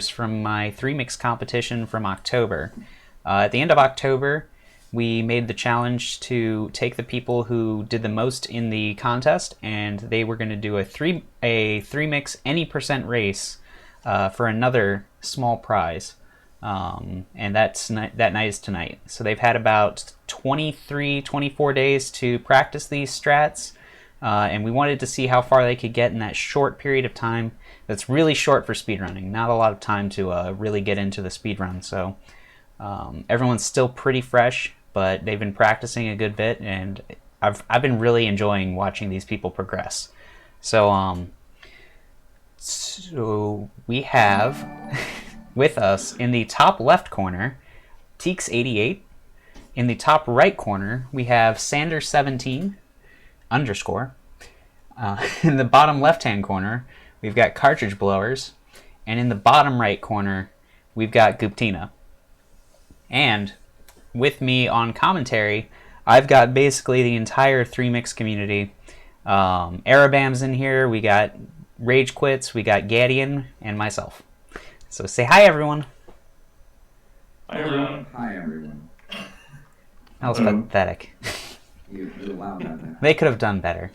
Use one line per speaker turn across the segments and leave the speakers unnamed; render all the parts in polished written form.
from my 3-mix competition from October. At the end of October, we made the challenge to take the people who did the most in the contest, and they were going to do a 3-mix any percent race for another small prize. And that night is tonight. So they've had about 23, 24 days to practice these strats, and we wanted to see how far they could get in that short period of time. That's really short for speedrunning. Not a lot of time to really get into the speedrun. So everyone's still pretty fresh, but they've been practicing a good bit, and I've been really enjoying watching these people progress. So we have with us in the top left corner, Teeks88. In the top right corner, we have Sander17 _ in the bottom left-hand corner, we've got Cartridge Blowers. And in the bottom right corner, we've got Guptina. And with me on commentary, I've got basically the entire 3-mix community. Arabam's in here, we got Rage Quits, we got Gadian, and myself. So say hi, everyone.
Hi, everyone.
Hi, everyone.
That was pathetic.
You allowed that.
They could have done better.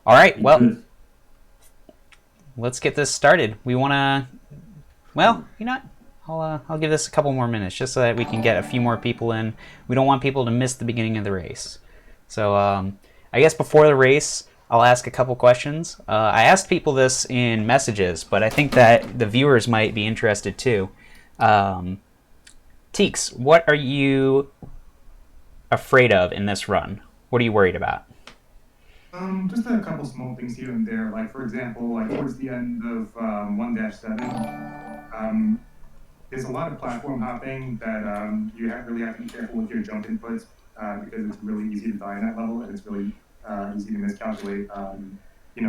All right, well, let's get this started. We want to, well, you know what? I'll give this a couple more minutes just so that we can get a few more people in. We don't want people to miss the beginning of the race. So I guess before the race, I'll ask a couple questions. I asked people this in messages, but I think that the viewers might be interested too. Teeks, what are you afraid of in this run? What are you worried about?
Just a couple small things here and there. Like, for example, like towards the end of 1-7, there's a lot of platform hopping that you really have to be careful with your jump inputs because it's really easy to die in that level, and it's really easy to miscalculate,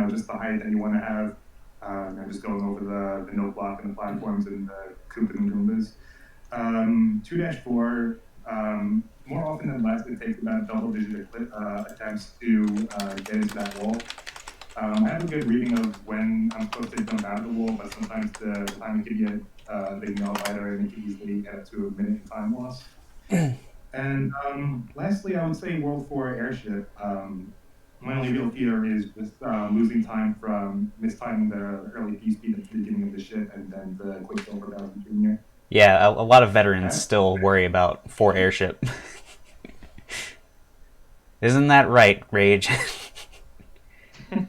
just the height that you want to have, and just going over the no block and the platforms and the Koopas and Goombas. 2-4, more often than less, it takes about double-digit attempts to get into that wall. I have a good reading of when I'm supposed to jump out of the wall, but sometimes the timing can get big no either, and it can easily get up to a minute in time loss. And lastly, I would say World 4 airship. My only real fear is just losing time from mistiming the early P-speed at the beginning of the ship and then the Quicksilver bounce between you.
Yeah, a lot of veterans still worry about 4 airship. Isn't that right, Rage?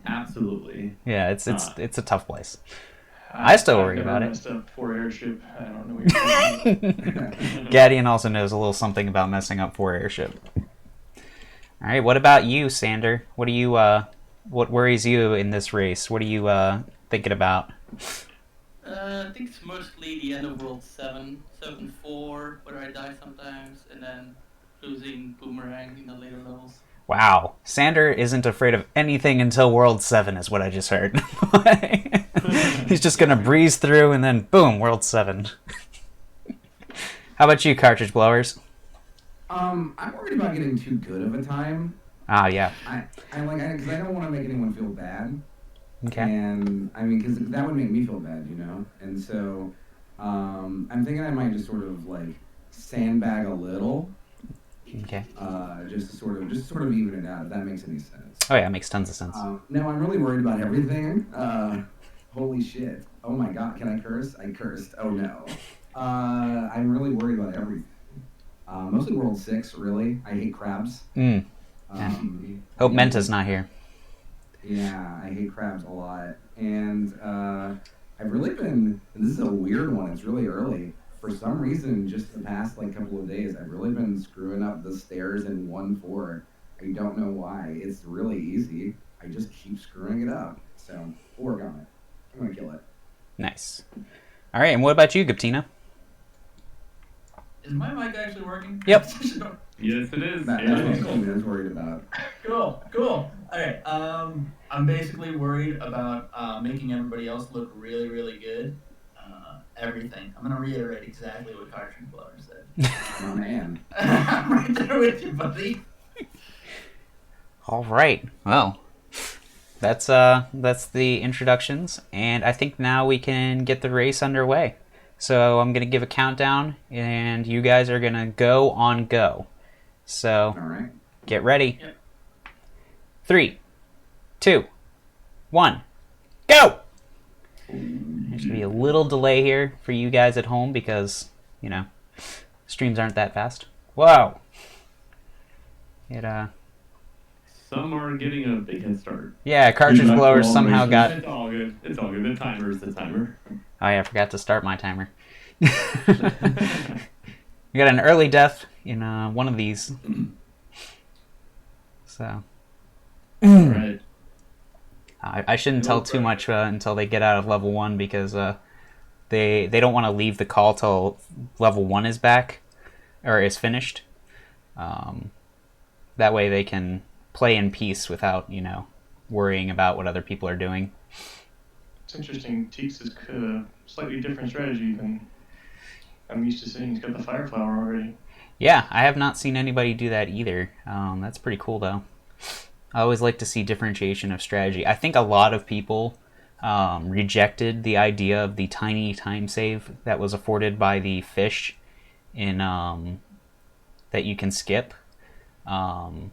Absolutely.
Yeah, it's a tough place. I still worry about it.
Up 4 airship. I don't know what you're talking about.
Gadian also knows a little something about messing up 4 airship. All right, what about you, Sander? What do you what worries you in this race? What are you thinking about?
I think it's mostly the end of World 7, 7-4, where I die sometimes, and then losing Boomerang in the later levels.
Wow, Sander isn't afraid of anything until World 7 is what I just heard. He's just going to breeze through and then boom, World 7. How about you, Cartridge Blowers?
I'm worried about getting too good of a time.
Ah, yeah.
Because I don't want to make anyone feel bad.
Okay.
And I mean, because that would make me feel bad, And so, I'm thinking I might just sort of like sandbag a little.
Okay.
Just to sort of even it out, if that makes any sense.
Oh yeah, it makes tons of sense.
No, I'm really worried about everything. Holy shit! Oh my god, can I curse? I cursed. Oh no. I'm really worried about everything. Mostly World 6, really. I hate crabs.
Hope Menta's not here.
Yeah, I hate crabs a lot. And I've really been, and this is a weird one, it's really early. For some reason, just the past couple of days, I've really been screwing up the stairs in 1-4. I don't know why. It's really easy. I just keep screwing it up. So, we'll work on it. I'm going to kill it.
Nice. All right, and what about you, Guptina?
Is my mic actually working?
Yep.
Yes, it is.
That's what I was worried about.
Cool. Okay, I'm basically worried about making everybody else look really, really good. Everything. I'm going to reiterate exactly what Cartridge Blower said.
Oh, man.
I'm right there with you, buddy.
All right. Well, that's the introductions, and I think now we can get the race underway. So I'm gonna give a countdown, and you guys are gonna go on go. So
All right.
get ready.
Yep.
3, 2, 1, go! There's gonna be a little delay here for you guys at home because streams aren't that fast. Whoa!
Some are getting a big head start.
Yeah, cartridge
Good luck to
blowers
all
somehow
racers.
got.
It's all good. It's all good. The timer is the timer.
Oh yeah, I forgot to start my timer. We got an early death in one of these. So
Right.
I shouldn't tell too much until they get out of level 1 because they don't want to leave the call till level 1 is back or is finished. That way they can play in peace without worrying about what other people are doing.
It's interesting. Teeks has a slightly different strategy than I'm used to seeing. He's got the fire flower already.
Yeah, I have not seen anybody do that either. That's pretty cool, though. I always like to see differentiation of strategy. I think a lot of people rejected the idea of the tiny time save that was afforded by the fish in that you can skip. The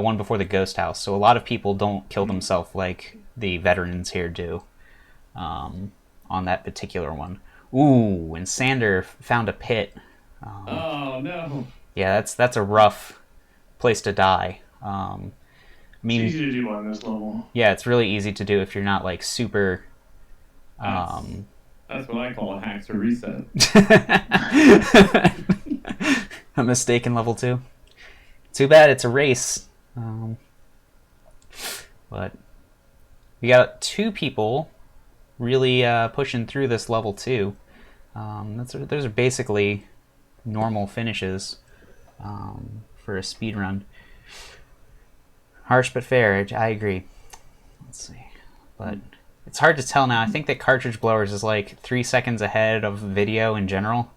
one before the ghost house. So a lot of people don't kill themselves like the veterans here do on that particular one. Ooh, and Sander found a pit.
Oh no.
Yeah, that's a rough place to die. I mean,
It's easy to do on this level.
yeah, it's really easy to do if you're not like super.
That's what I call a hacks or reset.
A mistake in level 2. Too bad it's a race. But we got 2 people really pushing through this level 2. Those are basically normal finishes for a speed run. Harsh but fair, I agree. Let's see. But it's hard to tell now. I think that cartridge blowers is like 3 seconds ahead of video in general.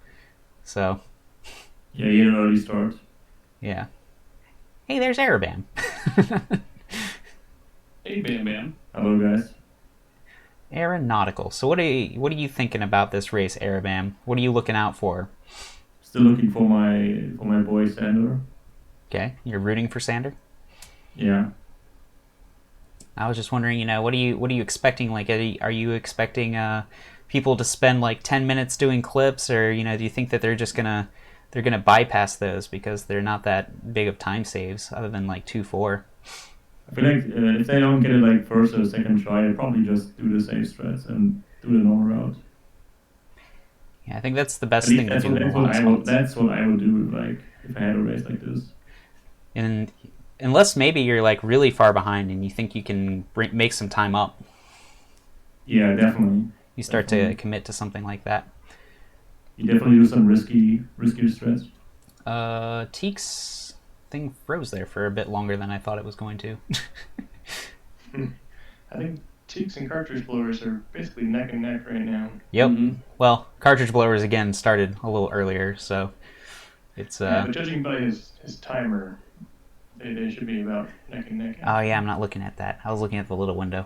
So,
Yeah, you had an early start.
yeah. Hey, there's Arabam.
Hey, Bam Bam. Hello, guys.
Aeronautical. So what are you thinking about this race, Arabam? What are you looking out for?
Still looking for my boy Sander.
Okay, you're rooting for Sander?
Yeah.
I was just wondering, what are you expecting? Like, are you expecting people to spend like 10 minutes doing clips, or do you think that they're gonna bypass those because they're not that big of time saves, other than like 2-4?
I feel like if they don't get it like first or second try, I'd probably just do the safe strats and do the normal route.
Yeah, I think that's the best thing to do.
That's what I would do like if I had a race like this.
And unless maybe you're like really far behind and you think you can make some time up.
Yeah, definitely.
You start to commit to something like that.
You definitely do some riskier strats.
Teek's thing froze there for a bit longer than I thought it was going to.
I think Teeks and cartridge blowers are basically neck and neck right now.
Yep.
Mhm.
Well, cartridge blowers again started a little earlier, so it's
Yeah, but judging by his timer, they should be about neck and neck.
Oh yeah, I'm not looking at that. I was looking at the little window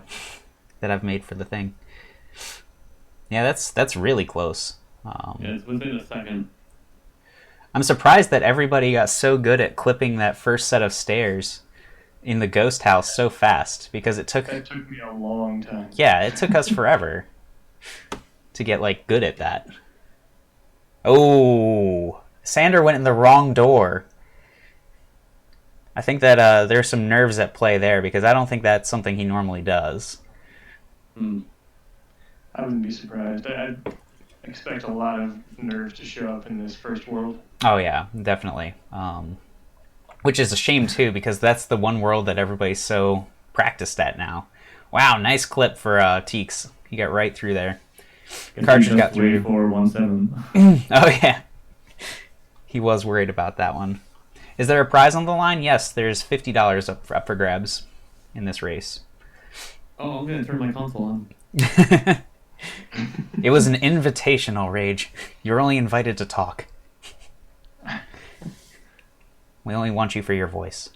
that I've made for the thing. Yeah, that's really close.
Yeah, it's within a second.
I'm surprised that everybody got so good at clipping that first set of stairs in the ghost house so fast, because
That took me a long time.
Yeah, it took us forever to get like good at that. Oh, Sander went in the wrong door. I think that there's some nerves at play there, because I don't think that's something he normally does.
I wouldn't be surprised. I'd expect a lot of nerves to show up in this first world.
Oh yeah, definitely. Which is a shame too, because that's the one world that everybody's so practiced at now. Wow, nice clip for Teeks. He got right through there. Cartridge got through.
417.
Oh yeah. He was worried about that one. Is there a prize on the line? Yes, there's $50 up for grabs in this race.
Oh, I'm gonna turn my console on.
It was an invitational, Rage. You're only invited to talk. We only want you for your voice.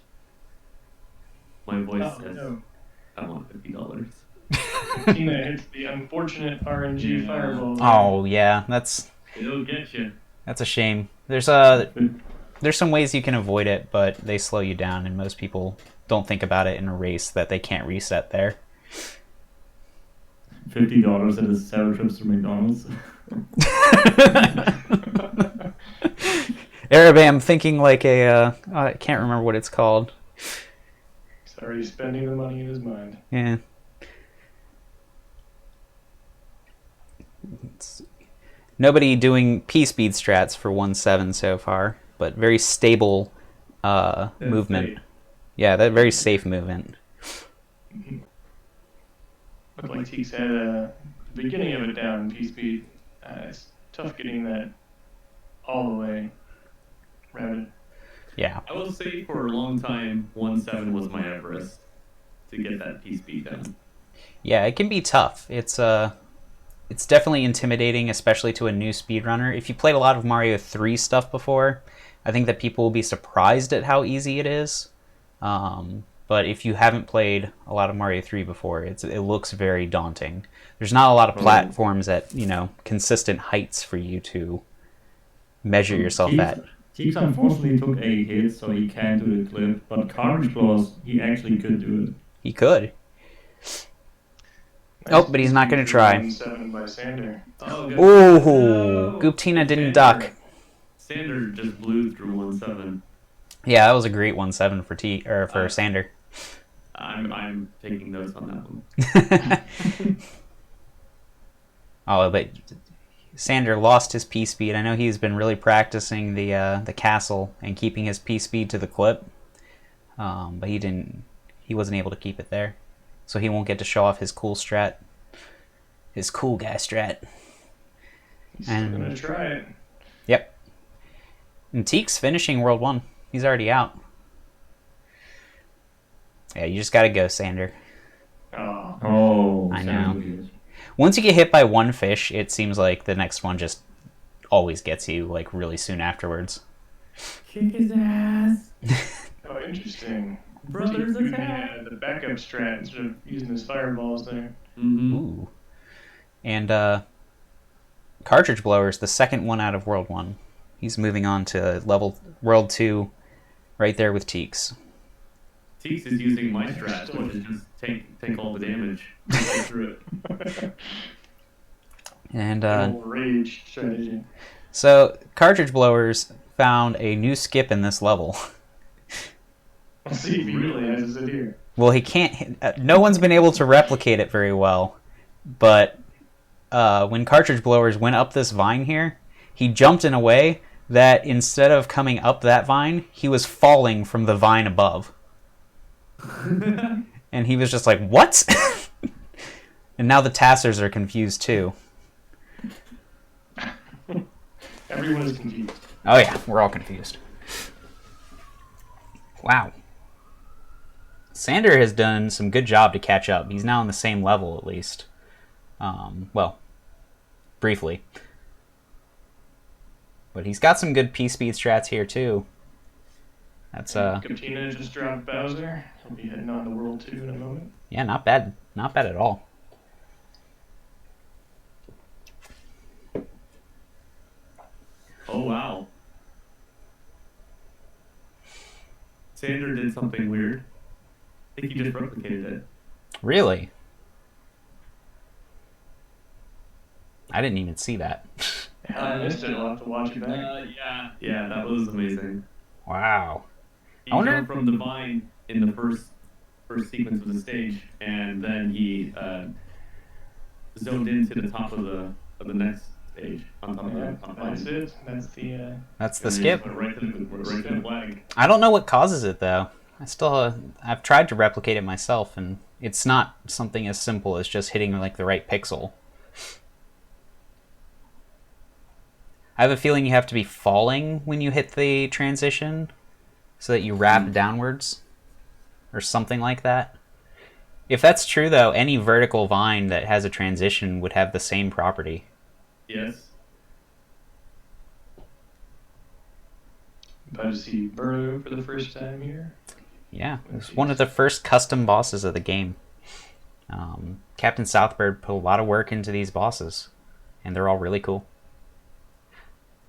My voice
Oh,
says.
no.
I want $50.
Tina hits the unfortunate RNG
Yeah.
fireball.
Oh yeah, that's
It'll get you.
a shame. There's some ways you can avoid it, but they slow you down, and most people don't think about it in a race that they can't reset there.
$50 at a 7 trips to McDonald's.
Arabe, I'm thinking like I can't remember what it's called.
He's already spending the money in his mind.
Yeah. Nobody doing P-speed strats for 1.7 so far, but very stable movement.
Safe.
Yeah, that very safe movement.
Looked like Teeks had the beginning of it down in P-speed. It's tough getting that all the way routed.
Yeah.
I will say for a long time, 1.7 was my Everest to get that P-speed down.
Yeah, it can be tough. It's definitely intimidating, especially to a new speedrunner. If you played a lot of Mario 3 stuff before, I think that people will be surprised at how easy it is. But if you haven't played a lot of Mario 3 before, it looks very daunting. There's not a lot of platforms at, consistent heights for you to measure yourself at.
Teeks unfortunately took a hit, so he can't do the clip, but Cartridge Claws, he actually could do it.
He could. Oh, but he's not going to try.
7 by Sander.
Oh, good.
Ooh, Gooptina didn't duck.
Sander just blew through 1.7.
Yeah, that was a great 1.7 for Sander.
I'm taking notes on that one.
Oh, but Sander lost his P speed. I know he's been really practicing the castle and keeping his P speed to the clip, but he wasn't able to keep it there, so he won't get to show off his cool strat, his cool guy strat.
He's still gonna try it.
Yep. And Teek's finishing World 1. He's already out. Yeah, you just gotta go, Sander.
Oh,
I know. Once you get hit by one fish, it seems like the next one just always gets you, like, really soon afterwards.
Kick his ass.
Oh, interesting.
Brothers
Teeks
attack.
had the backup strat instead of using his fireballs there.
Mm-hmm.
Ooh. And Cartridge Blower is the second one out of World 1. He's moving on to World 2 right there with Teeks.
Teeks is using my strat, which is just take all the damage. Get through it.
And
Old rage strategy.
so Cartridge Blowers found a new skip in this level.
Let's see if he really has it here.
Well, he can't. No one's been able to replicate it very well, but when Cartridge Blowers went up this vine here, he jumped in a way that instead of coming up that vine, he was falling from the vine above. And he was just like, what? And now the Tassers are confused too.
Everyone is confused.
Oh yeah, we're all confused. Wow. Sander has done some good job to catch up. He's now on the same level at least. Well, briefly. But he's got some good P-speed strats here too. That's
Katina just dropped Bowser. He'll be heading on to World 2 in a moment.
yeah, not bad. Not bad at all.
Oh, wow. Sander did something weird. I think he just replicated it.
Really? I didn't even see that.
I missed it. I'll have to watch it back.
Yeah, that was amazing.
Wow.
He
I wonder-
jumped from the vine in the first sequence of the stage, and then he zoned into the top of the next stage on top of
Yeah,
the top
that's
vine.
it. That's the.
That's the
And then
skip.
he went right to the flag.
I don't know what causes it though. I've tried to replicate it myself, and it's not something as simple as just hitting like the right pixel. I have a feeling you have to be falling when you hit the transition, so that you wrap downwards, or something like that. If that's true, though, any vertical vine that has a transition would have the same property.
Yes.
About to see Burrow for the first time here.
Yeah, it's one of the first custom bosses of the game. Captain Southbird put a lot of work into these bosses, and they're all really cool.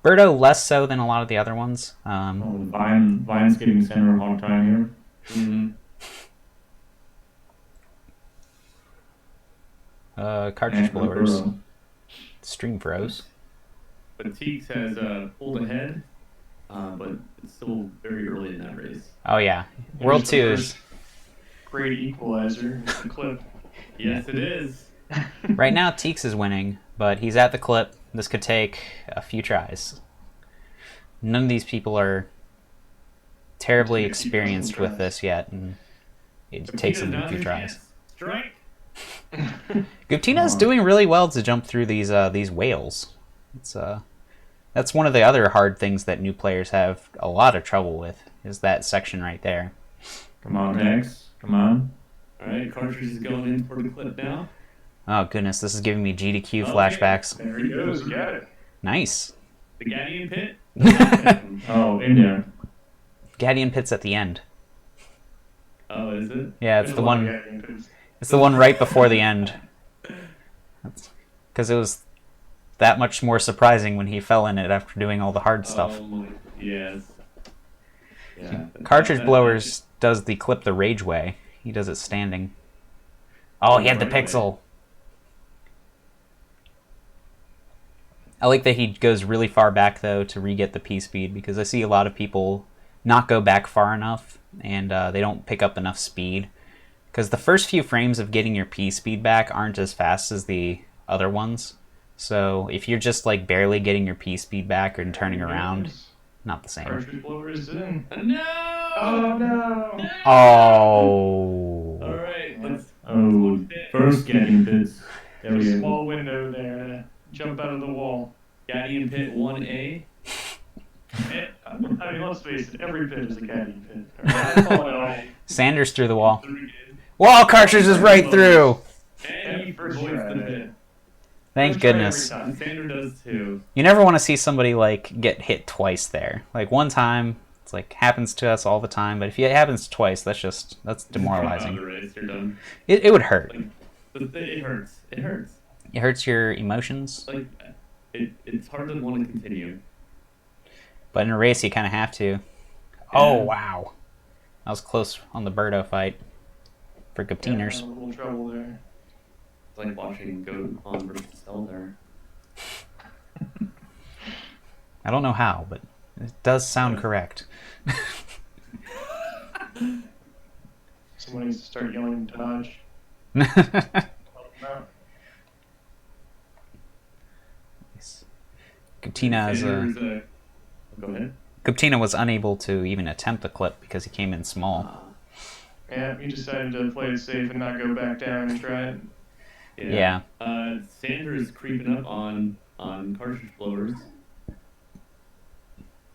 Birdo less so than a lot of the other ones.
Vine's getting center a hard time here. Mm-hmm.
Cartridge blowers. Stream froze.
But Teeks has pulled ahead, but it's still very early in that race.
Oh yeah, World 2 is
great equalizer. The clip.
Yes, it is.
right now. Teeks is winning, but he's at the clip. This could take a few tries. None of these people are terribly experienced with this yet, and it takes them a few tries.
Strike.
Guptina's doing really well to jump through these whales. That's one of the other hard things that new players have a lot of trouble with, is that section right there.
Come on, Max. Come on. All right, Cartridge is going in for the clip now.
Oh goodness, this is giving me GDQ flashbacks.
There he goes. You got it.
Nice.
The Gadian pit.
Oh, in there.
Gadian pit's at the end.
Oh, is it?
Yeah, it's
There's
the
a lot of
one.
Gadian pits.
It's the one right before the end. Because it was that much more surprising when he fell in it after doing all the hard stuff.
Yes. Yeah.
Cartridge blowers does the clip the rage way. He does it standing. Oh, he had the pixel. I like that he goes really far back though to re-get the P speed, because I see a lot of people not go back far enough and they don't pick up enough speed. Because the first few frames of getting your P speed back aren't as fast as the other ones. So if you're just like barely getting your P speed back and turning around, not the same.
Cartridge blower is in.
No!
Oh no!
Oh.
All right.
First Gadian pits. There
There's
we
a
go.
small window there to jump out of the wall.
Gadian pit 1A.
I mean, let's face it, every pit is a Gadian pit. All right, all.
Sanders through the wall. Wall Cartridge is right through.
And he
First
avoids
try,
the
man.
pit.
Thank
First try
goodness.
every time.
Sander does too.
You never want to see somebody like get hit twice there. Like one time, it's like happens to us all the time. But if it happens twice, that's demoralizing.
The race, you're done.
It would hurt.
It hurts. It hurts.
It hurts your emotions.
Like, it's hard to want to continue.
But in a race, you kind of have to. Oh wow, that was close on the Birdo fight for
Yeah,
Guptiners.
a little trouble there.
It's like watching Goat on versus Cell there.
I don't know how, but it does sound correct.
Someone needs to start yelling dodge. Help them out.
Guptina is
Go ahead.
Guptina was unable to even attempt the clip because he came in small.
Yeah, he decided to play it safe and not go back down and try it.
Yeah.
Sander is creeping up on cartridge blowers.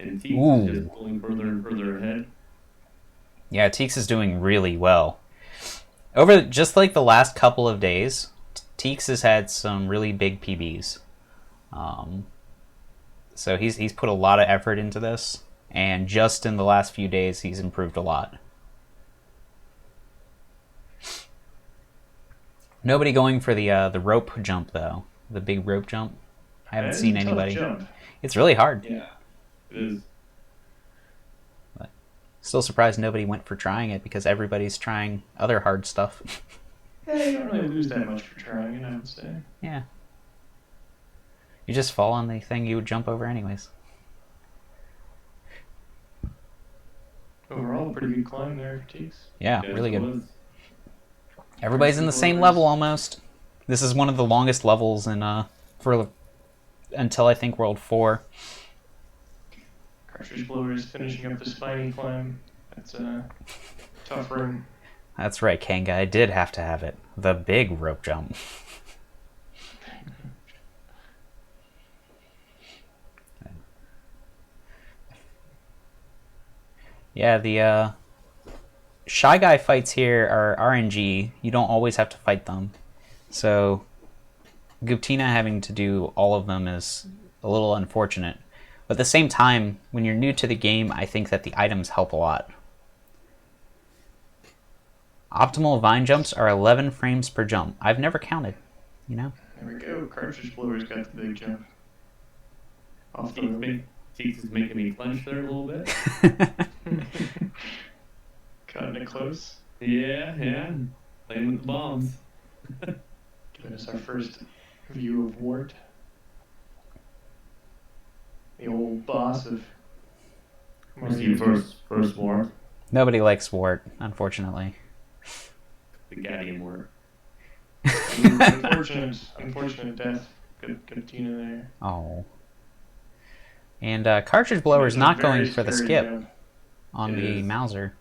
And Teeks
Ooh.
is just pulling further and further ahead.
Yeah, Teeks is doing really well. Over just like the last couple of days, Teeks has had some really big PBs. So he's put a lot of effort into this, and just in the last few days, he's improved a lot. Nobody going for the rope jump though, the big rope jump. I haven't
That is
seen
a tough
anybody.
jump.
It's really hard.
Yeah. It is.
Still surprised nobody went for trying it because everybody's trying other hard stuff.
Yeah, you don't really lose that much for trying it, I would say.
Yeah. You just fall on the thing you would jump over anyways.
Overall, pretty good climb there, Teeks.
Yeah,
Yes,
really
it
good.
was.
Everybody's in the same level almost. This is one of the longest levels in until I think World 4.
Cartridge blower is finishing up the spiny climb. That's a tough room.
That's right, Kanga. I did have to have it. The big rope jump. Yeah, the Shy Guy fights here are RNG. You don't always have to fight them. So Guptina having to do all of them is a little unfortunate. But at the same time, when you're new to the game, I think that the items help a lot. Optimal vine jumps are 11 frames per jump. I've never counted, you know?
There we go. Cartridge blower's got the big jump. Off the
Teeks is making me clench there a little bit.
Cutting it close.
Yeah. Playing with the bombs.
Giving us our first view of Wart. The old boss of
See first war.
Nobody likes Wart, unfortunately.
The Gadian war.
Unfortunate death. Good Tina there.
Oh. And Cartridge Blower's not going for the skip on the Mauser.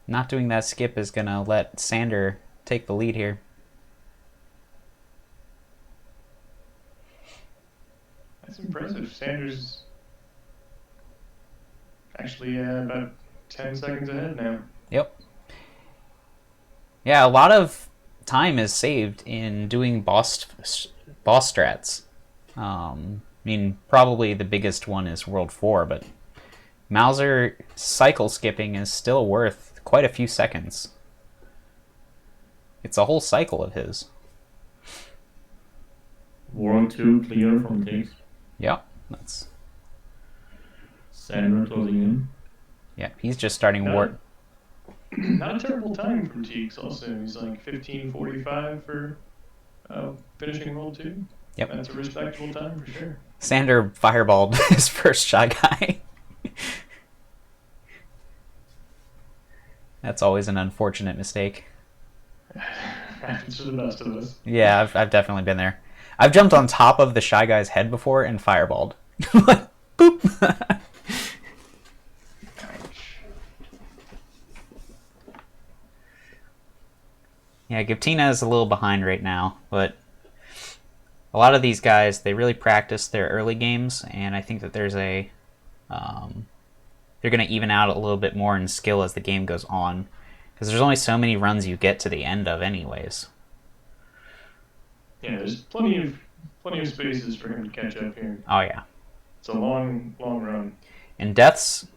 Not doing that skip is going to let Sander take the lead here.
That's impressive. Sanders actually about 10 seconds ahead now.
Yep. Yeah, a lot of time is saved in doing boss strats. I mean, probably the biggest one is World 4, but Mauser cycle skipping is still worth quite a few seconds. It's a whole cycle of his.
World 2 clear from Teeks.
Yeah, that's...
Sander closing in.
Yeah, he's just starting Wart.
Not a terrible time from Teeks also. He's like 15:45 for finishing World 2.
Yep.
That's a respectable time for sure.
Sander fireballed his first Shy Guy. That's always an unfortunate mistake.
Happens to the best of us.
Yeah, I've definitely been there. I've jumped on top of the Shy Guy's head before and fireballed. Boop! Yeah, Giptina is a little behind right now, but a lot of these guys, they really practice their early games, and I think that there's a... they're going to even out a little bit more in skill as the game goes on, because there's only so many runs you get to the end of anyways.
Yeah, there's plenty of spaces for him to catch up here.
Oh yeah.
It's a long run.
And deaths,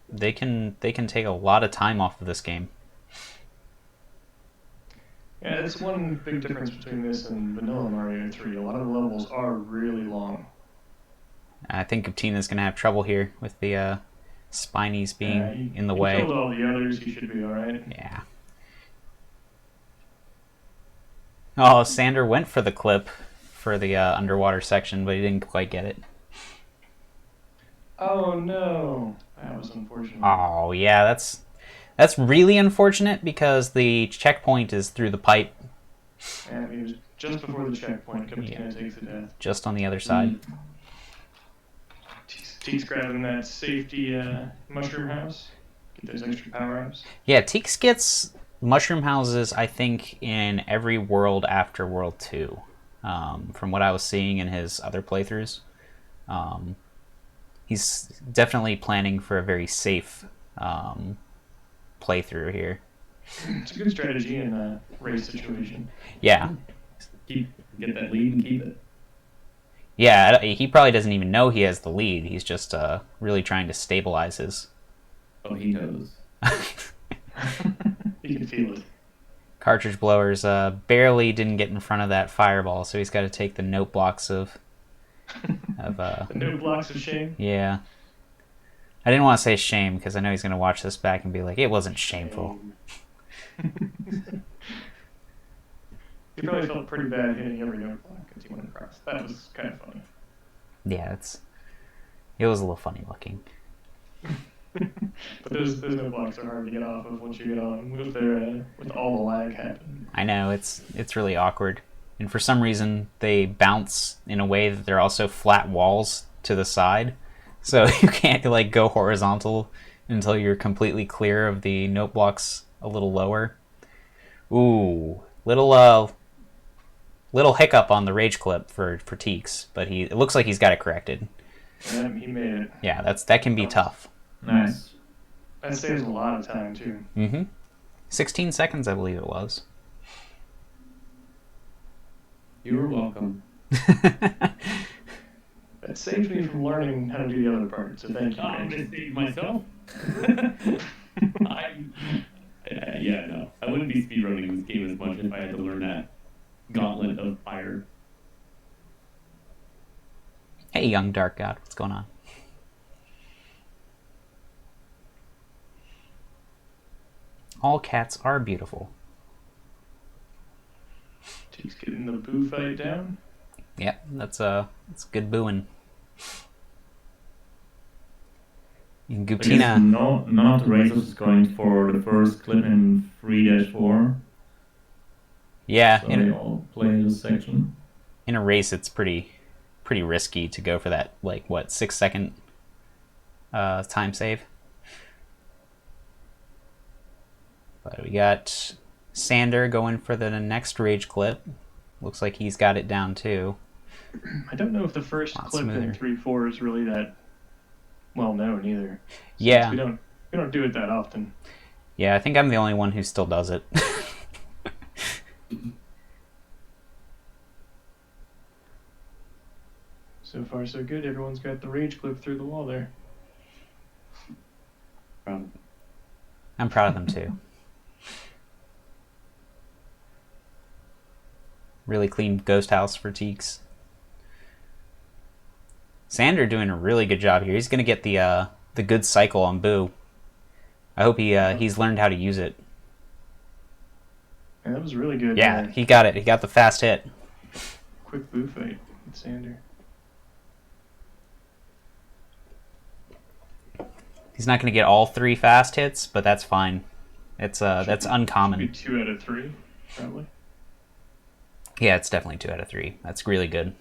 they can take a lot of time off of this game.
Yeah, that's one big difference between this and Vanilla Mario 3. A lot of the levels are really long.
I think Giptina's going to have trouble here with the Spinies being in the way.
He killed all the others, he should be alright.
Yeah. Oh, Sander went for the clip for the underwater section, but he didn't quite get it.
Oh no, that was unfortunate.
Oh yeah, that's really unfortunate because the checkpoint is through the pipe.
And he was just before the checkpoint. Giptina takes the death.
Just on the other side.
Teeks grabbing that safety mushroom house. Get those extra power-ups.
Yeah, Teeks gets mushroom houses, I think, in every world after World 2. From what I was seeing in his other playthroughs. He's definitely planning for a very safe playthrough here.
It's a good strategy in a race situation.
Yeah.
Get that lead and keep it.
Yeah, he probably doesn't even know he has the lead. He's just really trying to stabilize his...
Oh, he knows.
You can feel it.
Cartridge Blowers barely didn't get in front of that fireball, so he's got to take the note blocks of...
The note blocks of shame?
Yeah. I didn't want to say shame, because I know he's going to watch this back and be like, it wasn't shameful.
He probably felt pretty bad hitting every note block as he went across. That was kind of funny.
Yeah, it was a little funny looking.
But those note blocks are hard to get off of once you get on with all the lag happening.
I know, it's really awkward. And for some reason, they bounce in a way that they're also flat walls to the side. So you can't like go horizontal until you're completely clear of the note blocks a little lower. Ooh, little hiccup on the rage clip for Teeks, but it looks like he's got it corrected.
Yeah, he made it.
Yeah, that can be tough.
Nice.
That saves a lot of time too.
Mm-hmm. 16 seconds, I believe it was.
You're welcome.
That saved me from learning how to do the other part, so thank you.
I'm going to save myself. Yeah, no. I wouldn't be speedrunning this game as much if I had to learn that gauntlet of fire.
Hey, young dark god, what's going on? All cats are beautiful.
He's getting the boo fight down.
Yep, that's good booing. And
I guess
Guptina,
none of the racers is going for the first clip in 3-4.
yeah,
So they all play this section.
in a race it's pretty risky to go for that, like, what, 6-second time save. But we got Sander going for the next rage clip. Looks like he's got it down too.
I don't know if the first clip
smoother.
in 3-4 is really that well known either.
Yeah.
We don't do it that often.
Yeah, I think I'm the only one who still does it.
So far, so good. Everyone's got the rage clip through the wall there.
I'm proud of them too. Really clean ghost house for Teeks. Sander doing a really good job here. He's gonna get the good cycle on Boo. I hope he's learned how to use it.
Yeah, that was really good.
Yeah, he got it. He got the fast hit.
Quick boo fight with Sander.
He's not gonna get all 3 fast hits, but that's fine. It's that's uncommon.
Should be 2 out of 3, probably.
Yeah, it's definitely 2 out of 3. That's really good.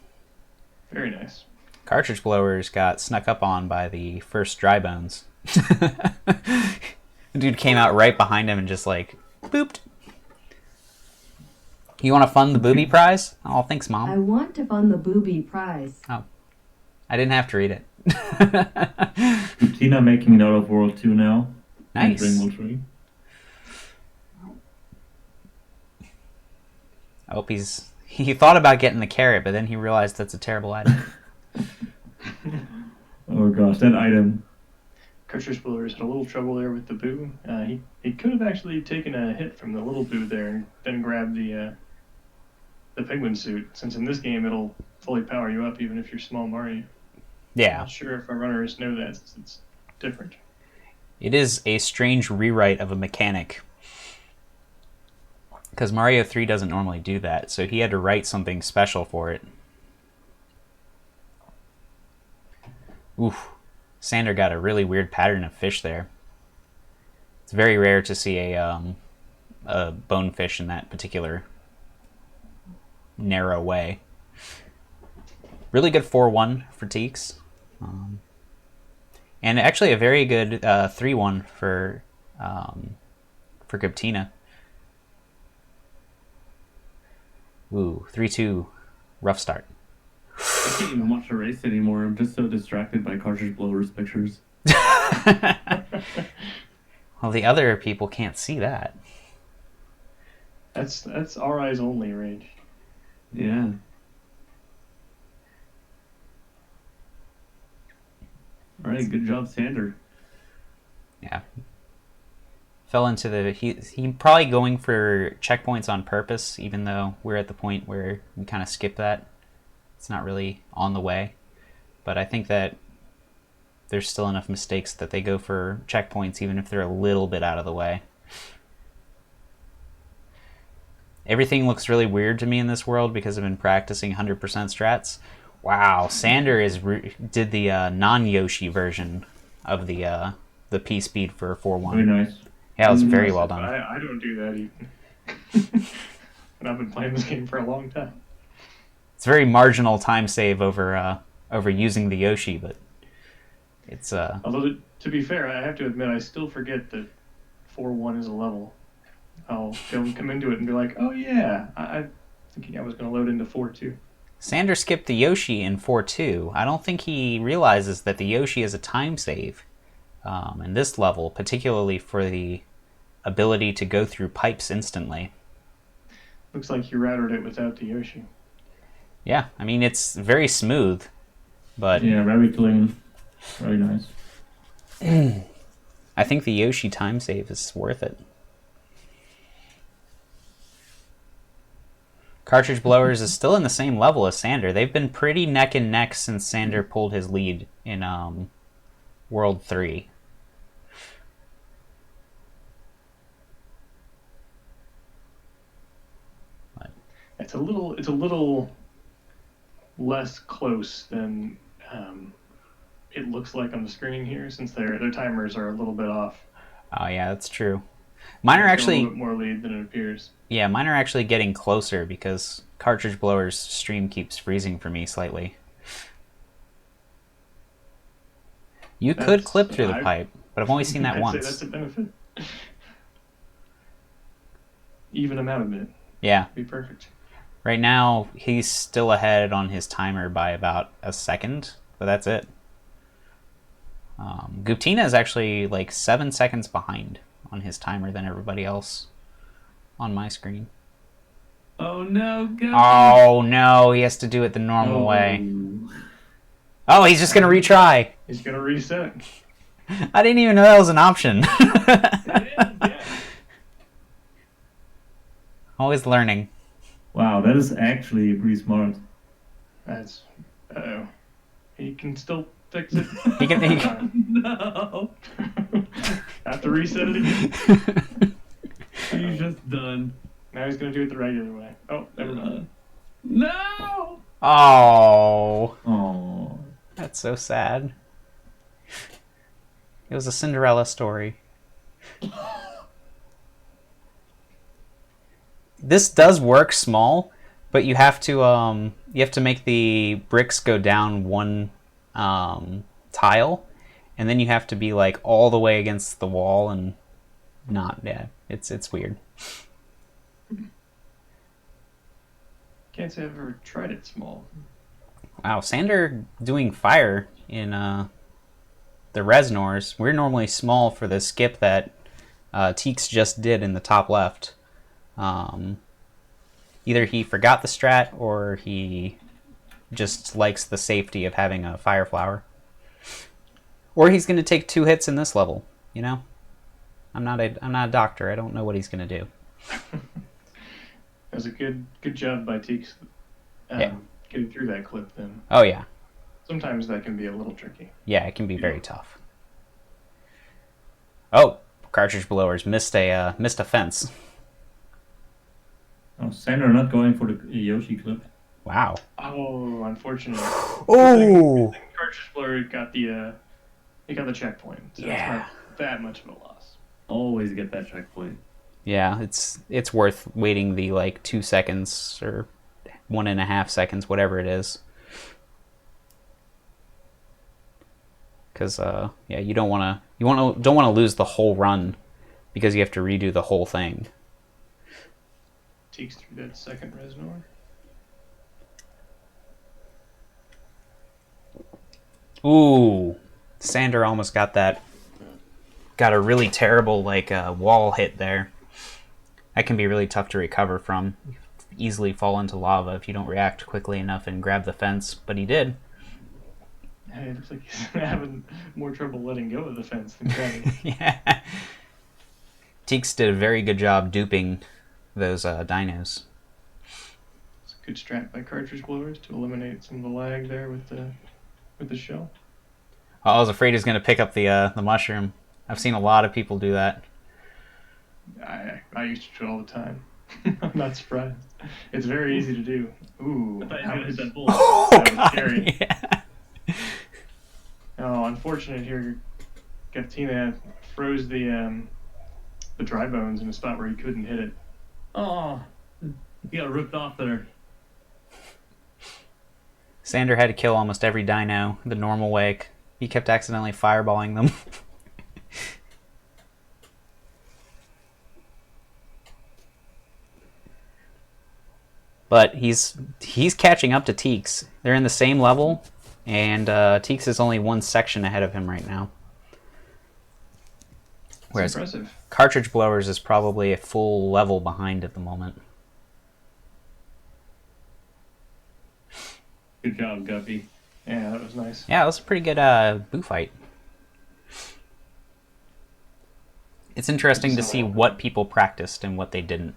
Very nice.
Cartridge blowers got snuck up on by the first dry bones. The dude came out right behind him and just like booped. You want to fund the booby prize? Oh, thanks, Mom.
I want to fund the booby prize.
Oh, I didn't have to read it.
Tina making it out of World 2 now.
Nice.
Entering World 3.
I hope he thought about getting the carrot, but then he realized that's a terrible item.
Oh gosh, that item.
Cartridge blowers had a little trouble there with the boo. He could have actually taken a hit from the little boo there and then grabbed the penguin suit, since in this game it'll fully power you up even if you're small Mario. I'm
Yeah,
not sure if our runners know that, since it's different.
it is a strange rewrite of a mechanic. Because Mario 3 doesn't normally do that, so he had to write something special for it. Oof. Sander got a really weird pattern of fish there. It's very rare to see a bonefish in that particular narrow way. Really good 4-1 for Teeks. And actually a very good 3-1 for Guptina. Ooh, 3-2. Rough start.
I can't even watch the race anymore. I'm just so distracted by cartridge blowers pictures.
Well, the other people can't see that.
That's our eyes only range.
Yeah. All right, good job, Sander.
Yeah. Fell into the... He probably going for checkpoints on purpose, even though we're at the point where we kind of skip that. It's not really on the way. But I think that there's still enough mistakes that they go for checkpoints even if they're a little bit out of the way. Everything looks really weird to me in this world because I've been practicing 100% strats. Wow, Sander did the non-Yoshi version of the P speed for 4-1.
Very nice.
Yeah, it was very well done.
I don't do that even. And I've been playing this game for a long time.
It's very marginal time save over using the Yoshi, but it's
Although to be fair, I have to admit I still forget that 4-1 is a level. I'll come into it and be like, oh yeah, I thinking I was going to load into 4-2.
Sander skipped the Yoshi in 4-2. I don't think he realizes that the Yoshi is a time save in this level, particularly for the ability to go through pipes instantly.
Looks like you routed it without the Yoshi.
Yeah, I mean, it's very smooth, but...
Yeah, very clean. Very nice.
I think the Yoshi time save is worth it. Cartridge Blowers is still in the same level as Sander. They've been pretty neck and neck since Sander pulled his lead in World 3.
It's a little less close than it looks like on the screen here, since their timers are a little bit off.
Oh yeah, that's true. Mine are
It's a
actually
little bit more lead than it appears.
Yeah, mine are actually getting closer because Cartridge Blower's stream keeps freezing for me slightly. You could clip through the pipe, but I've only seen that
I'd
once.
say that's a benefit. Even him out a bit.
Yeah.
Be perfect.
Right now, he's still ahead on his timer by about a second, but that's it. Guptina is actually like 7 seconds behind on his timer than everybody else on my screen.
Oh no, God.
Oh no, he has to do it the normal way. Oh, he's just gonna retry.
He's gonna reset.
I didn't even know that was an option.
Yeah.
Always learning.
Wow, that is actually pretty smart.
That's he can still fix it.
He can.
No.
Have to reset it again.
He's just done.
Now he's gonna do it the regular way. Oh, never mind.
No!
Oh,
Oh.
that's so sad. It was a Cinderella story. This does work small, but you have to make the bricks go down one tile, and then you have to be like all the way against the wall and not. Yeah, it's weird.
Can't say I've ever tried it small.
Wow, Sander doing fire in the Resnors. We're normally small for the skip that Teeks just did in the top left. Either he forgot the strat or he just likes the safety of having a fire flower. Or he's going to take 2 hits in this level, you know? I'm not a doctor. I don't know what he's going to do.
That was a good job by Teeks getting through that clip then.
Oh yeah.
Sometimes that can be a little tricky.
Yeah, it can be very tough. Oh, Cartridge Blowers missed a fence.
Oh, Sander not going for the Yoshi clip.
Wow.
Oh, unfortunate.
Oh.
Cartridge Blower got the checkpoint. So
Yeah.
It's not that much of a loss.
Always get that checkpoint.
Yeah, it's worth waiting the like 2 seconds or 1.5 seconds, whatever it is. Because yeah, you don't want to lose the whole run because you have to redo the whole thing.
Teeks through that second Resnor.
Ooh, Sander almost got that. Got a really terrible like wall hit there. That can be really tough to recover from. You easily fall into lava if you don't react quickly enough and grab the fence, but he did.
Hey, it looks like he's having more trouble letting go of the fence than grabbing.
Yeah. Teeks did a very good job duping those dinos.
It's a good strat by Cartridge Blowers to eliminate some of the lag there with the shell.
I was afraid he was going to pick up the mushroom. I've seen a lot of people do that.
I used to do it all the time. I'm not surprised. It's very easy to do. Ooh, that was scary.
Yeah.
Oh, unfortunate here. Gaptina froze the dry bones in a spot where he couldn't hit it.
Oh, he got ripped off there.
Sander had to kill almost every dino the normal way. He kept accidentally fireballing them. But he's catching up to Teeks. They're in the same level, and Teeks is only one section ahead of him right now. Whereas
impressive.
Cartridge Blowers is probably a full level behind at the moment.
Good job, Guppy.
Yeah, that was nice.
Yeah, it was a pretty good boo fight. It's interesting to see what people practiced and what they didn't.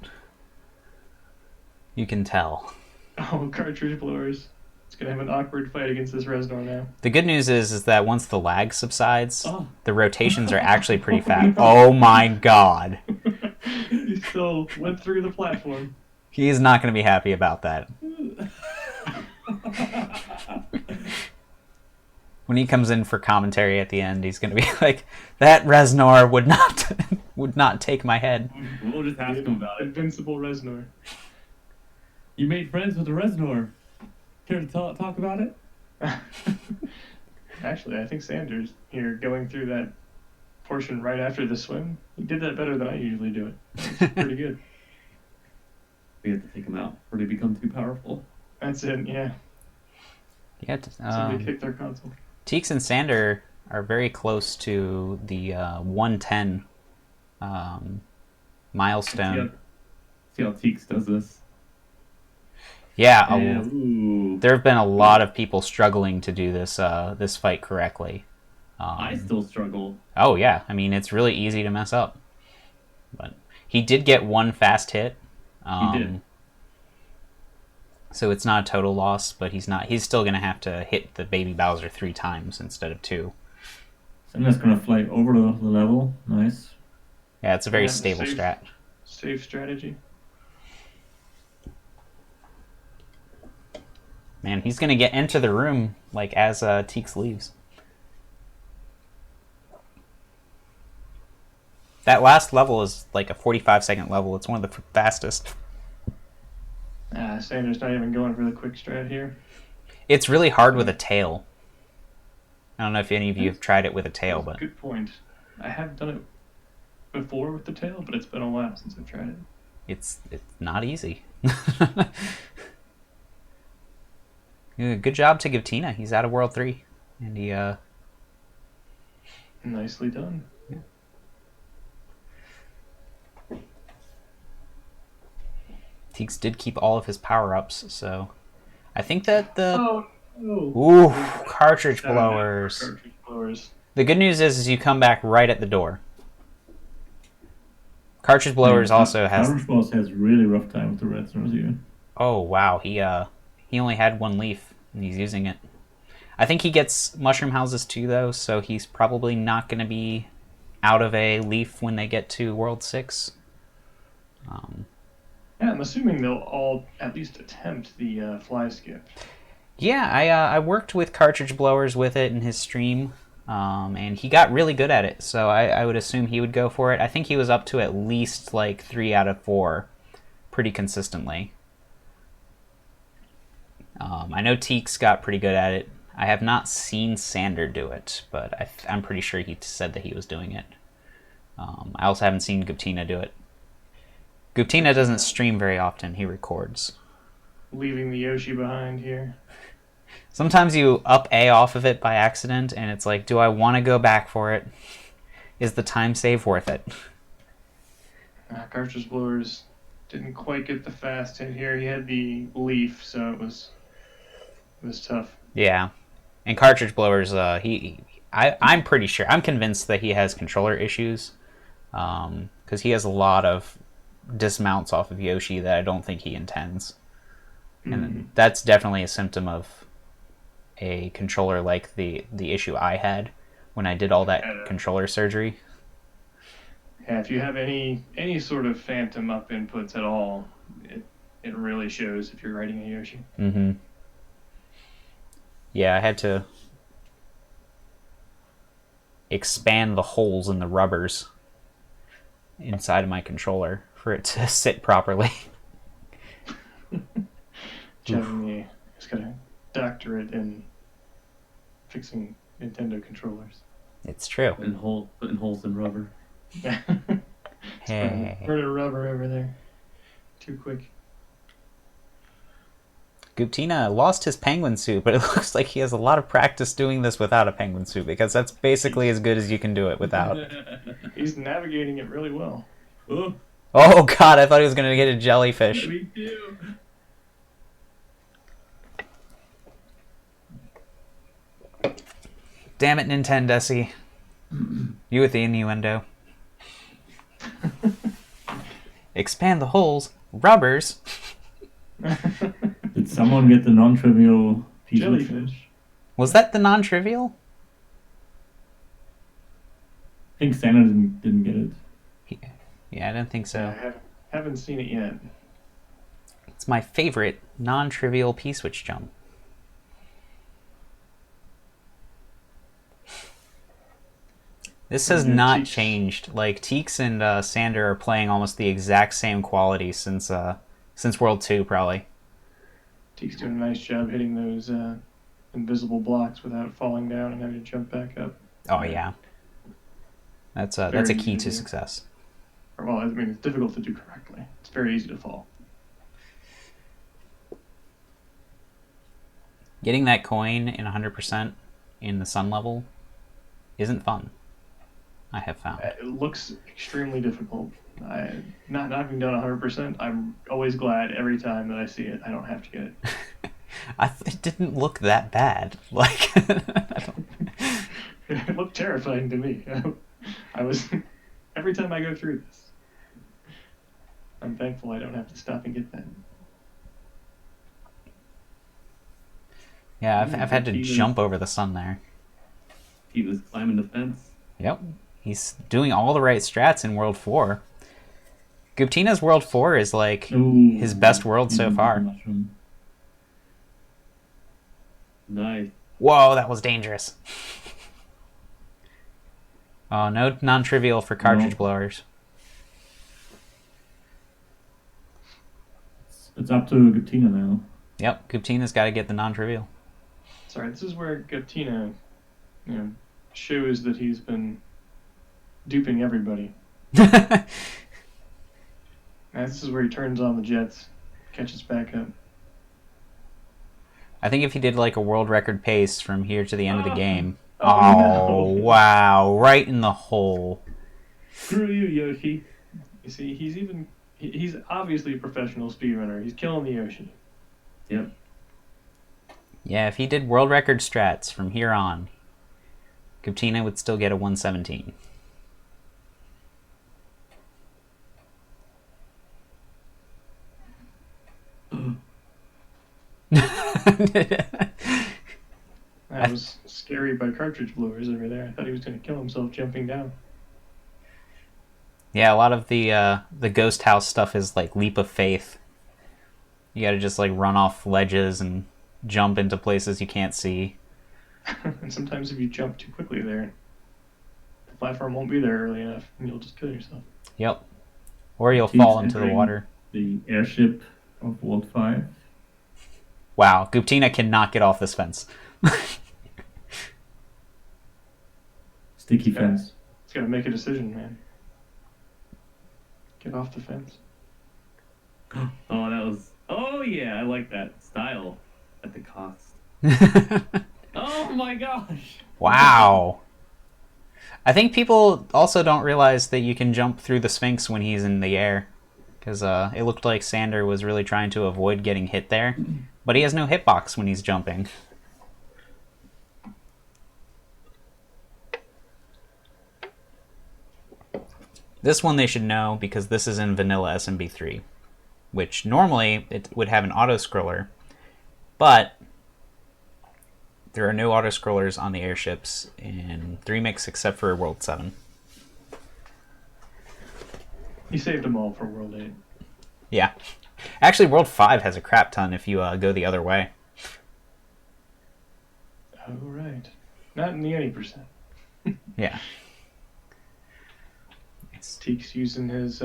You can tell.
Oh, cartridge blowers. It's gonna have an awkward fight against this Reznor now.
The good news is that once the lag subsides,
Oh.
the rotations are actually pretty fast. Oh my god.
He still went through the platform.
He's not going to be happy about that. When he comes in for commentary at the end, he's going to be like, "That Reznor would not take my head."
We'll just ask him about it.
Invincible Reznor.
You made friends with the Reznor. Care to talk about it?
Actually, I think Sanders here going through that portion right after the swim, he did that better than I usually do it. It's pretty good.
We have to take him out, or they become too powerful.
That's it. Yeah.
Yeah,
Somebody kicked their console.
Teeks and Sander are very close to the 110 milestone.
See how Teeks does this.
Yeah,
Ooh.
there have been a lot of people struggling to do this this fight correctly.
I still struggle.
Oh yeah, I mean it's really easy to mess up. But he did get one fast hit.
He did.
So it's not a total loss, but he's still going to have to hit the baby Bowser 3 times instead of 2.
So I'm just gonna fly over the level. Nice.
Yeah, it's a very stable strat.
Safe strategy.
Man, he's going to get into the room like as Teeks leaves. That last level is like a 45-second level. It's one of the fastest.
Sanders not even going for the quick strat here.
It's really hard with a tail. I don't know if any of you have tried it with a tail, but
Good point. I have done it before with the tail, but it's been a while since I've tried it.
it's not easy. Yeah, good job to Givtina. He's out of World 3. And he
Nicely done.
Teeks did keep all of his power-ups, so I think that the
Oh no.
ooh, cartridge blowers.
Cartridge blowers.
The good news is you come back right at the door. Cartridge blowers also has.
Cartridge Blowers has really rough time with the red stars even.
Oh wow, he only had one leaf and he's using it. I think he gets mushroom houses too though, so he's probably not going to be out of a leaf when they get to World 6.
Yeah, I'm assuming they'll all at least attempt the fly skip.
Yeah, I worked with cartridge blowers with it in his stream, and he got really good at it. So I would assume he would go for it. I think he was up to at least like 3 out of 4, pretty consistently. I know Teeks got pretty good at it. I have not seen Sander do it, but I'm pretty sure he said that he was doing it. I also haven't seen Guptina do it. Guptina doesn't stream very often. He records.
Leaving the Yoshi behind here.
Sometimes you up A off of it by accident, and it's like, do I want to go back for it? Is the time save worth it?
Cartridge blowers didn't quite get the fast hit here. He had the leaf, so it was tough.
Yeah, and cartridge blowers. I'm pretty sure. I'm convinced that he has controller issues, because he has a lot of dismounts off of Yoshi that I don't think he intends, and that's definitely a symptom of a controller like the issue I had when I did all that controller surgery.
Yeah, if you have any sort of phantom up inputs at all, it really shows if you're writing a Yoshi.
Mm-hmm. Yeah, I had to expand the holes in the rubbers inside of my controller for it to sit properly.
Jeremy has got a doctorate in fixing Nintendo controllers.
It's true.
Putting holes in rubber.
Hey.
Burning rubber over there. Too quick.
Guptina lost his penguin suit, but it looks like he has a lot of practice doing this without a penguin suit, because that's basically as good as you can do it without.
He's navigating it really well.
Oh,
Oh god, I thought he was going to get a jellyfish.
me too.
Damn it, Nintendo. You with the innuendo. Expand the holes. Rubbers.
Did someone get the non-trivial piece?
Jellyfish.
Was that the non-trivial?
I think Santa didn't get it.
Yeah, I didn't think so.
I haven't seen it yet.
It's my favorite non-trivial P-switch jump. This has not
Teeks.
changed. Like, Teeks and Sander are playing almost the exact same quality since World 2, probably.
Teek's doing a nice job hitting those invisible blocks without falling down and having to jump back up.
Oh, yeah. That's a
Very
key
easy
to
to do.
success.
Well, I mean, it's difficult to do correctly. It's very easy to fall.
Getting that coin in 100% in the sun level isn't fun, I have found.
It looks extremely difficult. Not having done 100%, I'm always glad every time that I see it. I don't have to get it.
It didn't look that bad. Like,
It looked terrifying to me. I was every time I go through this. I'm thankful I don't have to stop and get that.
yeah, I've had to jump over the sun there.
He was climbing the fence.
Yep. He's doing all the right strats in World 4. Guptina's World 4 is like
Ooh,
his best world so far.
mushroom.
Nice.
Whoa, that was dangerous. Oh, no non-trivial for cartridge
No.
blowers.
It's up to Guptina now.
Yep, Guptina's got to get the non-trivial.
Sorry, this is where Guptina, shows that he's been duping everybody. And this is where he turns on the jets, catches back up.
I think if he did like a world record pace from here to the end of the game.
Oh,
Oh,
no.
wow. Right in the hole.
Screw you, Yoshi.
You see, he's obviously a professional speedrunner. He's killing the Yoshi.
Yep.
Yeah, if he did world record strats from here on, Guptina would still get a 117.
That was scary by cartridge blowers over there. I thought he was going to kill himself jumping down.
Yeah, a lot of the ghost house stuff is like leap of faith. You gotta just like run off ledges and jump into places you can't see.
And sometimes if you jump too quickly there, the platform won't be there early enough, and you'll just kill yourself.
Yep. Or you'll
Keeps
fall into the
entering
water.
The airship of World 5.
Wow, Guptina cannot get off this fence.
Sticky
Yeah.
fence.
It's got to make a decision, man. Get off the fence.
Oh, that was. Oh yeah, I like that style. At the cost. Oh my gosh.
Wow. I think people also don't realize that you can jump through the Sphinx when he's in the air. Because it looked like Sander was really trying to avoid getting hit there. But he has no hitbox when he's jumping. This one they should know because this is in vanilla SMB3. Which normally it would have an auto-scroller. But there are no auto-scrollers on the airships in 3-mix except for World 7.
He saved them all for World 8.
Yeah. Actually, World 5 has a crap ton if you go the other way.
Oh, right. Not in the 80%.
Yeah. Nice.
Teek's using his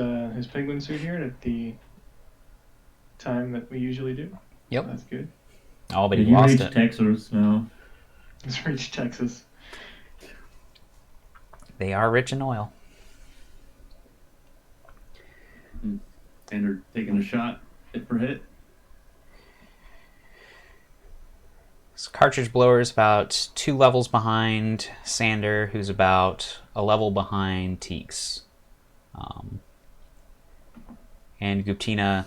penguin suit here at the time that we usually do.
Yep.
That's good.
Oh, but he
You
lost
reached
it.
Texas now.
Let's reach Texas.
They are rich in oil.
And they're taking a shot, hit for hit.
So cartridge blower is about 2 levels behind Sander, who's about a level behind Teeks. And Guptina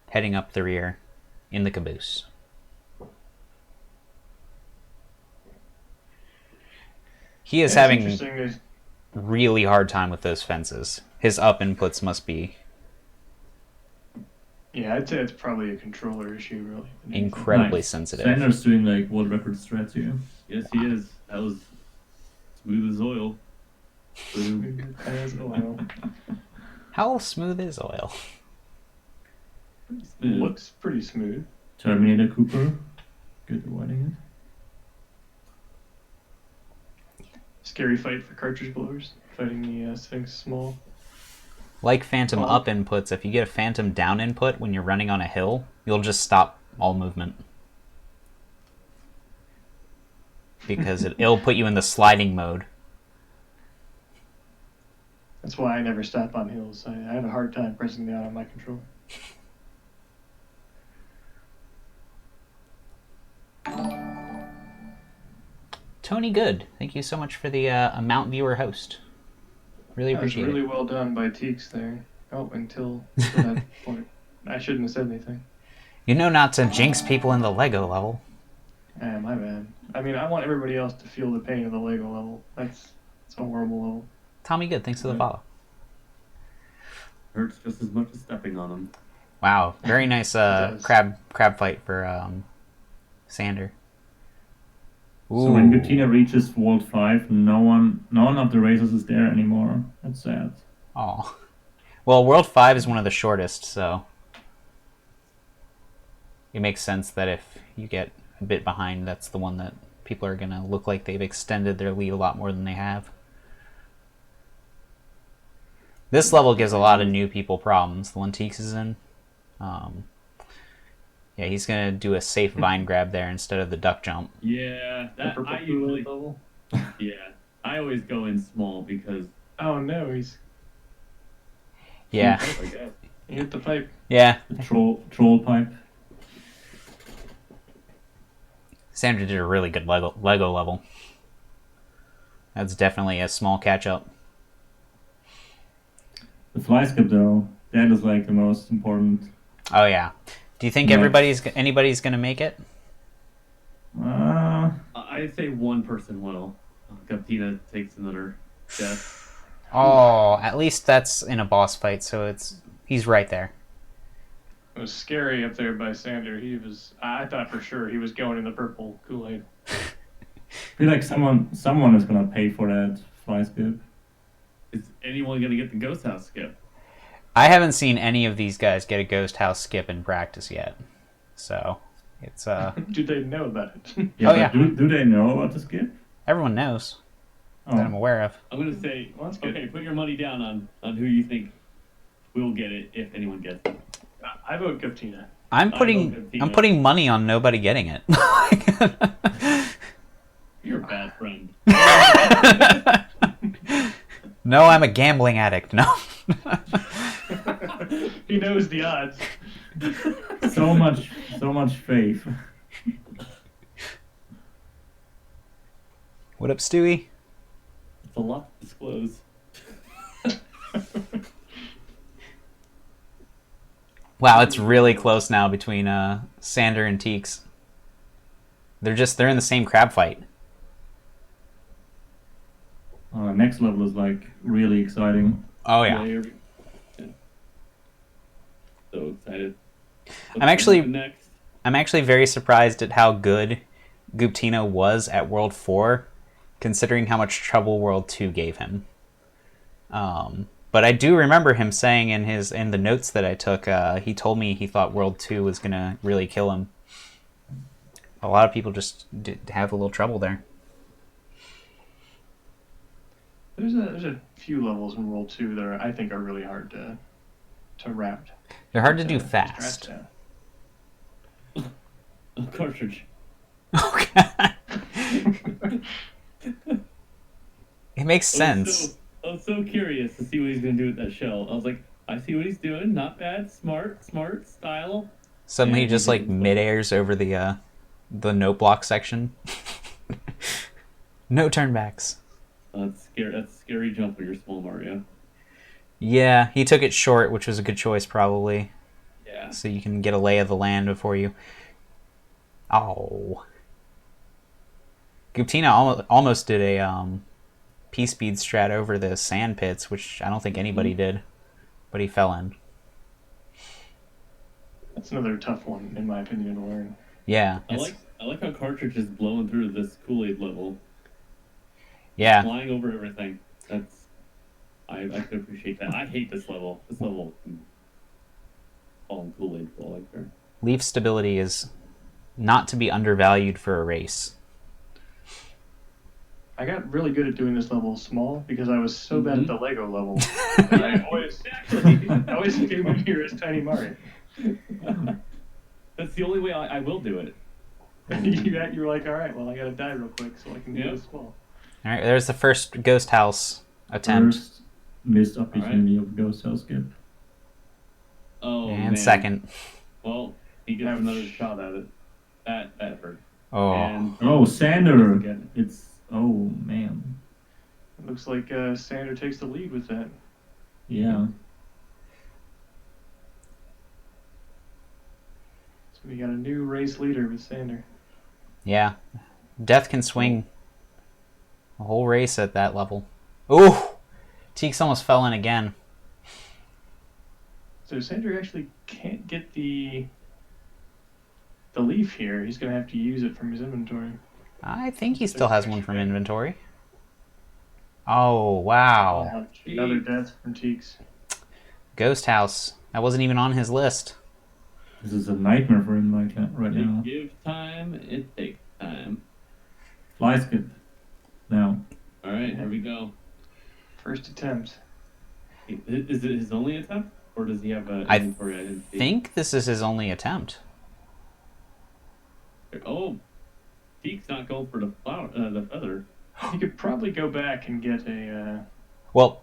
heading up the rear in the caboose. He is
It's
having
interesting.
really hard time with those fences. His up inputs must be
Yeah, I'd say it's probably a controller issue, really. than anything.
Incredibly
Nice.
sensitive.
Sander's doing like world record strats here.
Yes, he is. That was smooth as oil. Boom.
As oil.
How smooth is oil?
Smooth.
Looks pretty smooth.
Terminator Cooper. Good at writing
Scary fight for cartridge blowers. Fighting the Sphinx small.
Like phantom
Oh.
up inputs, if you get a phantom down input when you're running on a hill, you'll just stop all movement. Because it'll put you in the sliding mode.
That's why I never stop on hills. I have a hard time pressing down on my controller.
Tony Good, thank you so much for the Mount Viewer host. Really
That was
appreciate
really
it.
well done by Teeks there. Oh, until that point. I shouldn't have said anything.
You know not to jinx people in the Lego level.
My bad. I mean, I want everybody else to feel the pain of the Lego level. It's a horrible level.
Tommy Good, thanks for the
Right.
follow.
Hurts just as much as stepping on him.
Wow, very nice
does.
crab fight for Sander.
So when Guttina reaches World 5, none of the racers is there anymore. That's sad.
Oh. Well, World 5 is one of the shortest, so it makes sense that if you get a bit behind, that's the one that people are going to look like they've extended their lead a lot more than they have. This level gives a lot of new people problems. The one Teeks is in. Yeah, he's going to do a safe vine grab there instead of the duck jump.
Yeah,
The
that
purple
I usually.
level.
Yeah, I always go in small because.
Oh no, he's
Yeah.
I guess.
he hit the pipe.
Yeah.
The troll pipe.
Sandra did a really good Lego level. That's definitely a small catch-up.
The fly skip though, that is like the most important.
Oh, yeah. Do you think
Yeah.
anybody's going to make it?
I'd say one person will. Gaptina takes another death.
Oh, at least that's in a boss fight, so he's right there.
It was scary up there by Sander. I thought for sure he was going in the purple Kool-Aid.
I feel like someone is gonna pay for that fly skip.
Is anyone gonna get the ghost house skip?
I haven't seen any of these guys get a ghost house skip in practice yet, so it's
Do they know about it?
Yeah,
Oh,
but
yeah.
Do they know about the skip?
everyone knows that I'm
Oh,
aware of.
I'm gonna say,
Well, that's good.
okay, put your money down on who you think will get it if anyone gets it.
I vote Gaptina.
I'm
I
putting
vote Gaptina.
I'm putting money on nobody getting it.
You're a bad friend.
No, I'm a gambling addict. No.
He knows the odds.
so much faith.
What up, Stewie?
It's a lot to disclose.
Wow, it's really close now between Sander and Teeks. They're in the same crab fight.
Next level is like really exciting.
Oh yeah.
Yeah. So excited.
I'm actually-
next.
I'm actually very surprised at how good Guptino was at World 4, considering how much trouble World 2 gave him. But I do remember him saying in the notes that I took, he told me he thought World 2 was gonna really kill him. A lot of people just did have a little trouble there.
There's a few levels in World 2 that I think are really hard to wrap.
They're hard to do
strats
fast.
down.
A cartridge.
It makes sense.
I was so curious to see what he's gonna do with that shell. I was like, I see what he's doing. Not bad. Smart style.
Suddenly,
Yeah,
he just
he
like
didn't-
mid-airs over the note block section. No turnbacks.
That's scary. That's a scary jump when you're small, Mario.
Yeah, he took it short, which was a good choice probably.
Yeah.
So you can get a lay of the land before you. Oh. Guptina almost did a P-speed strat over the sand pits, which I don't think anybody did, but he fell in.
That's another tough one, in my opinion, to learn.
Yeah.
I like how Cartridge is blowing through this Kool-Aid level,
Yeah.
flying over everything. That's I can appreciate that. I hate this level. This level, falling Kool-Aid flow like there.
Leaf stability is not to be undervalued for a race.
I got really good at doing this level small because I was so bad at the Lego level. I always came in here as Tiny Mario.
That's the only way I will do it.
You were like, all right, well, I gotta die real quick so I can do this small.
All right, there's the first ghost house attempt.
First missed opportunity of Ghost House skip.
Oh,
and
man.
second.
Well, he gets another shot at it. That hurt.
Oh.
And
Oh, Sander.
Again.
It's oh man.
It looks like Sander takes the lead with that.
Yeah.
So we got a new race leader with Sander.
Yeah. Death can swing a whole race at that level. Ooh! Teeks almost fell in again.
So Sander actually can't get the leaf here. He's gonna have to use it from his inventory.
I think he still has one from inventory. Oh, wow.
Ouch. Another death from Teeks.
Ghost house. That wasn't even on his list.
This is a nightmare for him right now.
Give time, it takes time.
Fly skip. Now.
All right, here we go.
First attempt.
Is it his only attempt, or does he have an
I
inventory identity?
think this is his only attempt.
Oh, Teek's not going for the flower, the feather.
He could probably go back and get a
Well,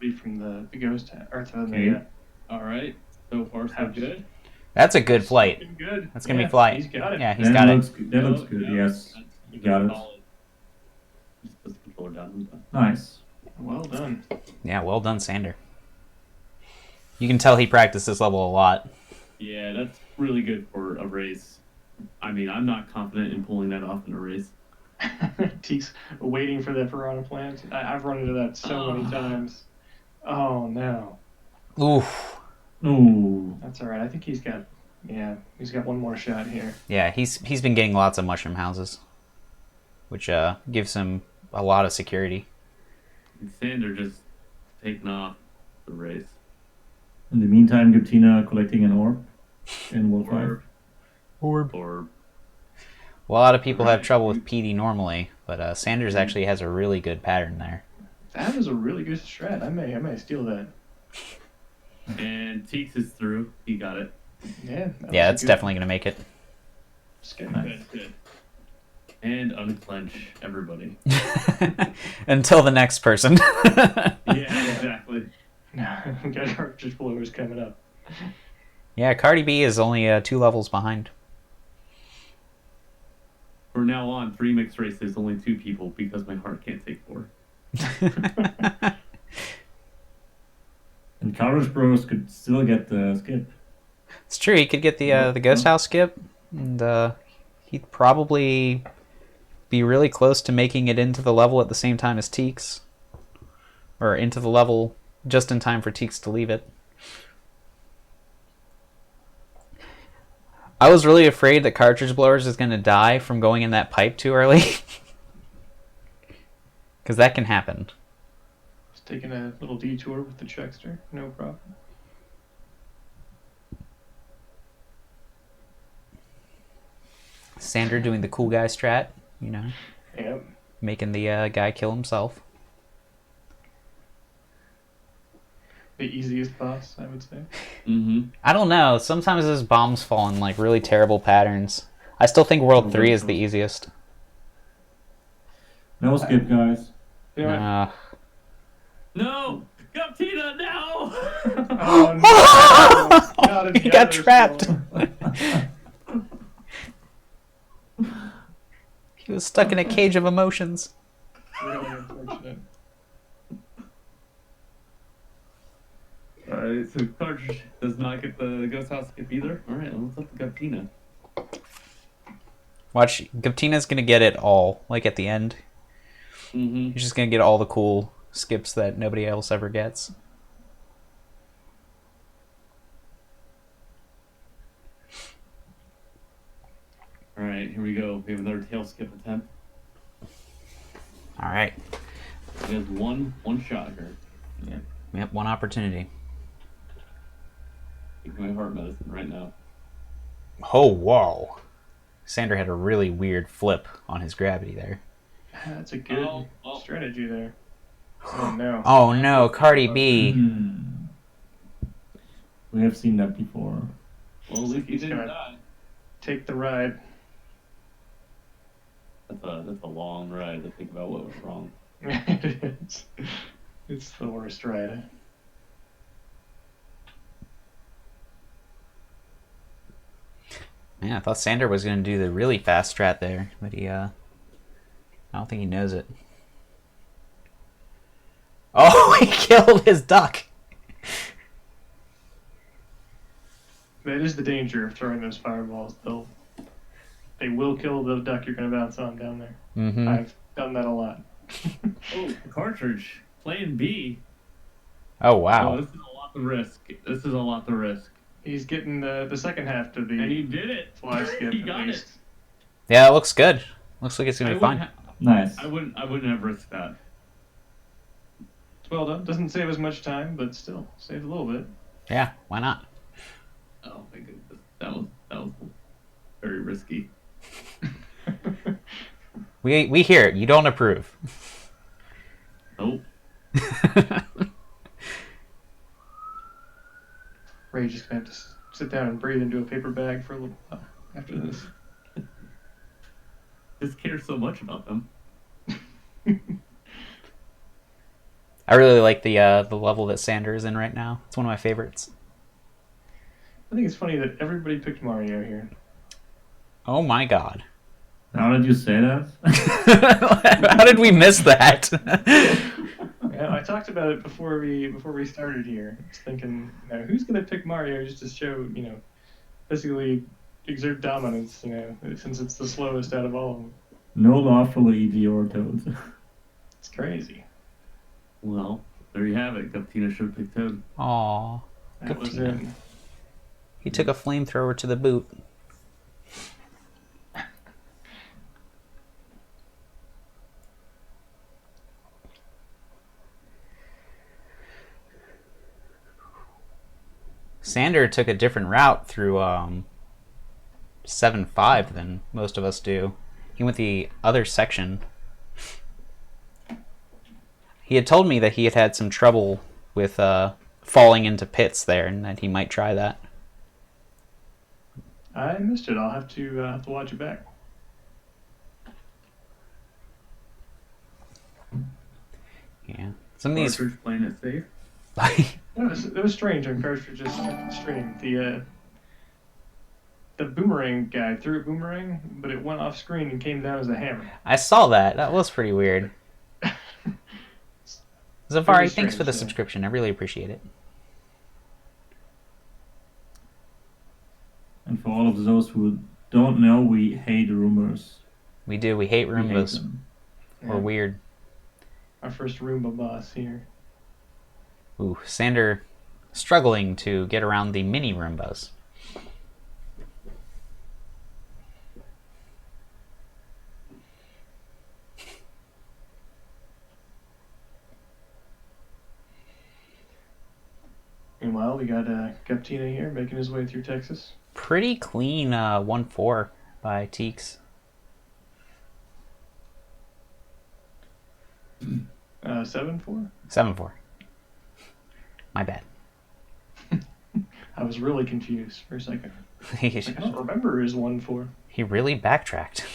leaf from the ghost or from
Okay.
the.
All right, so far so good.
that's a good flight.
Looking good.
That's going to
Yeah,
be flight.
He's got it.
Yeah, he's
That
got
looks
it.
good. That looks good. Yes.
That's
You got it.
solid. Just put the controller down.
Nice.
Well done.
Yeah, well done, Sander. You can tell he practiced this level a lot.
Yeah, that's really good for a race. I mean, I'm not confident in pulling that off in a race.
Teeks waiting for the piranha plant. I've run into that so many times. Oh no.
Oof.
Ooh.
That's all right. I think he's got one more shot here.
Yeah, he's been getting lots of mushroom houses, which gives him a lot of security.
And Sander just taking off the race.
In the meantime, Gaptina collecting an orb in World 5.
Or
Well, a lot of people have trouble with PD normally, but Sanders actually has a really good pattern there.
That was a really good strat. I may steal that.
and Teeks is through. He got it.
Yeah.
Yeah, that's definitely going to make it.
Good. And unclench everybody.
Until the next person.
Yeah, exactly.
We got our just blowers coming up.
Yeah, Cardi B is only 2 levels behind.
From now on, 3 mixed races, only 2 people because my heart can't take 4.
And Courage Bros could still get the skip.
It's true, he could get the Ghost House skip, and he'd probably be really close to making it into the level at the same time as Teeks. Or into the level just in time for Teeks to leave it. I was really afraid that Cartridge Blowers is going to die from going in that pipe too early. Because that can happen.
Just taking a little detour with the Chuckster. No problem.
Sander doing the cool guy strat, you know,
Yep.
making the guy kill himself.
The easiest boss, I would say.
Mm-hmm.
I don't know. Sometimes his bombs fall in like really terrible patterns. I still think World 3 is the easiest.
No skip, guys.
You know what?
No! Gaptina, no!
Oh, no. Not
He
again,
got
there's
trapped.
still-
He was stuck in a cage of emotions.
Really unfortunate.
Alright, so Cartridge does not get the Ghost House skip either. Alright, let's let the Gaptina.
Watch, Gaptina's gonna get it all, like at the end.
Mm-hmm.
He's just gonna get all the cool skips that nobody else ever gets.
we have another tail skip attempt.
All right.
He has one shot here.
Yep, one opportunity.
Taking my heart medicine right now.
Oh, whoa. Sander had a really weird flip on his gravity there.
That's a good strategy there. Oh no.
Oh no, Cardi B.
We have seen that before.
Well, at least he didn't die.
Take the ride.
That's a long ride to think about what was wrong.
It's the worst ride.
Man, I thought Sander was going to do the really fast strat there, but I don't think he knows it. Oh, he killed his duck.
That is the danger of throwing those fireballs. They will kill the duck you're going to bounce on down there.
Mm-hmm.
I've done that a lot.
Oh, the cartridge. Playing B.
Oh, wow.
Oh, this is a lot to risk.
He's getting the second half to the...
And he did it.
Fly skip.
He got it.
Yeah, it looks good. Looks like it's going to be fine.
Nice.
I wouldn't have risked that.
It's well done. Doesn't save as much time, but still saves a little bit.
Yeah, why not?
Oh my goodness. That was very risky.
We hear it. You don't approve.
Nope.
Ray's just going to have to sit down and breathe into a paper bag for a little while after this.
Just care so much about them.
I really like the level that Sander is in right now. It's one of my favorites.
I think it's funny that everybody picked Mario here.
Oh my god.
How did you say that?
How did we miss that?
Yeah, I talked about it before we started here. I was thinking, who's going to pick Mario just to show, basically exert dominance, since it's the slowest out of all of them.
No love for Luigi or Toad.
It's crazy.
Well, there you have it. Guptina should have picked Toad.
Aw.
That was it.
He took a flamethrower to the boot. Sander took a different route through 7-5 than most of us do. He went the other section. He had told me that he had had some trouble with falling into pits there, and that he might try that.
I missed it. I'll have to watch it back.
Yeah, some of these
Cartridge playing it safe.
It was strange on Cartridge's stream. The boomerang guy threw a boomerang, but it went off screen and came down as a hammer.
I saw that. That was pretty weird. Zavari, thanks for the
strange,
subscription. I really appreciate it.
And for all of those who don't know, we hate rumors.
We do. We hate
We hate
Roombas.
them.
We're weird.
Our first Roomba boss here.
Ooh, Sander struggling to get around the mini Roombas.
Meanwhile, we got Guptina here making his way through Texas.
Pretty clean 1-4 by Teeks.
7-4?
7-4. My bad.
I was really confused for a second.
he
I don't remember his 1-4.
really backtracked.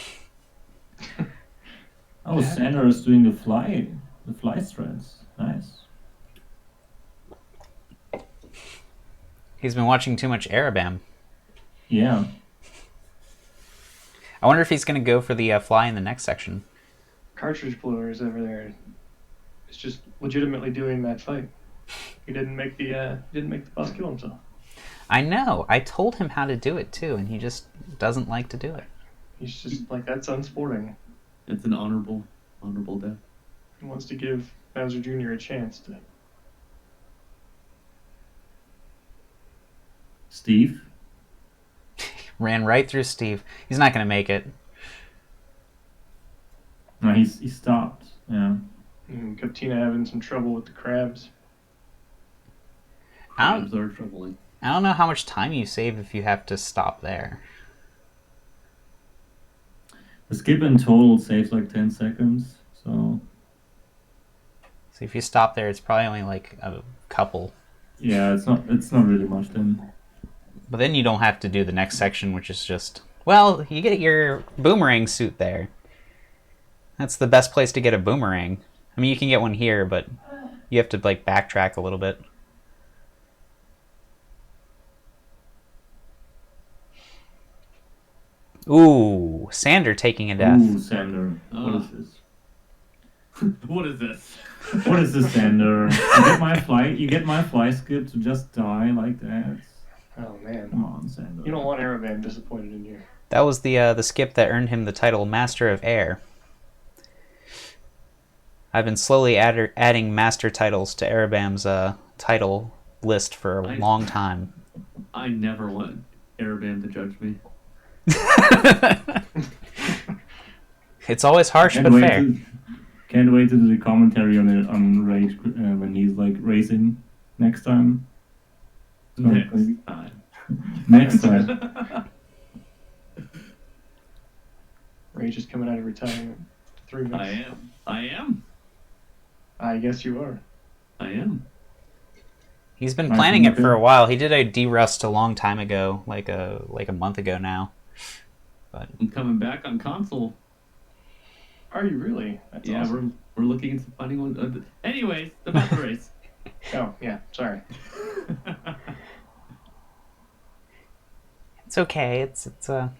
Oh, Sander is doing the fly strats. Nice.
He's been watching too much Arabam.
Yeah.
I wonder if he's going to go for the fly in the next section.
Cartridge blowers over there. It's just legitimately doing that fight. He didn't make the boss kill himself.
I know. I told him how to do it too, and he just doesn't like to do it.
He's just like, that's unsporting.
It's an honorable death.
He wants to give Bowser Jr. a chance to.
Steve?
Ran right through Steve. He's not going to make it.
No, he stopped. Yeah.
Captina having some trouble with the crabs.
Crabs are troubling.
I don't know how much time you save if you have to stop there.
The skip in total saves like 10 seconds. So
if you stop there, it's probably only like a couple.
yeah, it's not really much then.
But then you don't have to do the next section, which is just, well, you get your boomerang suit there. That's the best place to get a boomerang. I mean, you can get one here, but you have to like backtrack a little bit. Ooh, Sander taking a death.
Ooh, Sander. What is this?
What is this?
What is this, Sander? You get my fly skip to just die like that.
Oh man.
Come on, Sander.
You don't want Aeroban disappointed in you.
That was the skip that earned him the title Master of Air. I've been slowly adding master titles to Arabam's title list for a long time.
I never want Arabam to judge me.
It's always harsh but fair.
Can't wait to do the commentary on Rage when he's like racing next time. Next time.
Rage is coming out of retirement. 3 months.
I am.
I guess you are.
I am.
He's been planning it for a while. He did a D-Rust a long time ago, like a month ago now. But
I'm coming back on console.
Are you really? That's
yeah,
awesome.
we're looking into finding one. Anyways, about the race.
Oh yeah, sorry.
it's okay. It's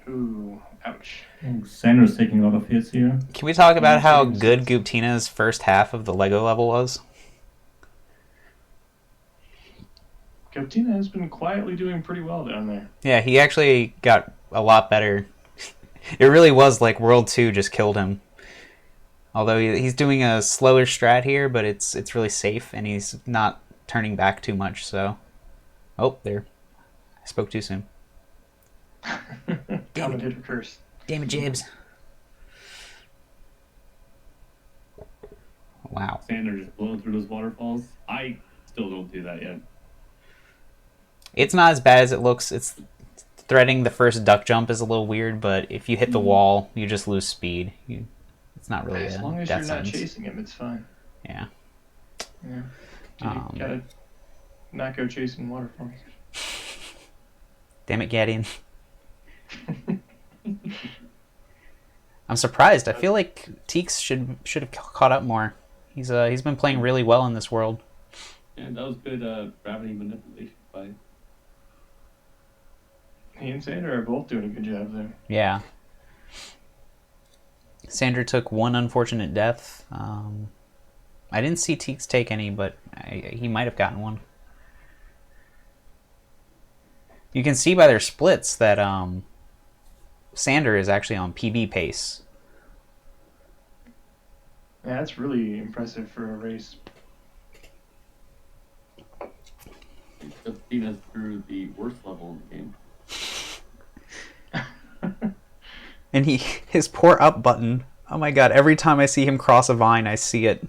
Ooh, ouch.
Sander's taking a lot of hits here.
Can we talk about how good Guptina's first half of the Lego level was?
Captina has been quietly doing pretty well down there.
Yeah, he actually got a lot better. It really was like World 2 just killed him. Although he's doing a slower strat here, but it's really safe, and he's not turning back too much, so... Oh, there. I spoke too soon.
Commentator curse.
Damn it, Jibs. Wow.
Sander just blowing through those waterfalls. I still don't do that yet.
It's not as bad as it looks. It's threading the first duck jump is a little weird, but if you hit the wall, you just lose speed. It's not really
as
a
long as
death
you're not
sentence.
chasing him, it's fine.
Yeah.
Yeah. You gotta not go chasing waterfalls.
Damn it, Gadian. I'm surprised. I feel like Teeks should have caught up more. He's been playing really well in this world.
And that was good gravity manipulation by.
He and Sander are both doing a good job there.
Yeah. Sander took one unfortunate death. I didn't see Teeks take any, but he might have gotten one. You can see by their splits that Sander is actually on PB pace.
Yeah, that's really impressive for a race.
Captina's through the worst level in the game.
And his poor up button. Oh my god, every time I see him cross a vine, I see it.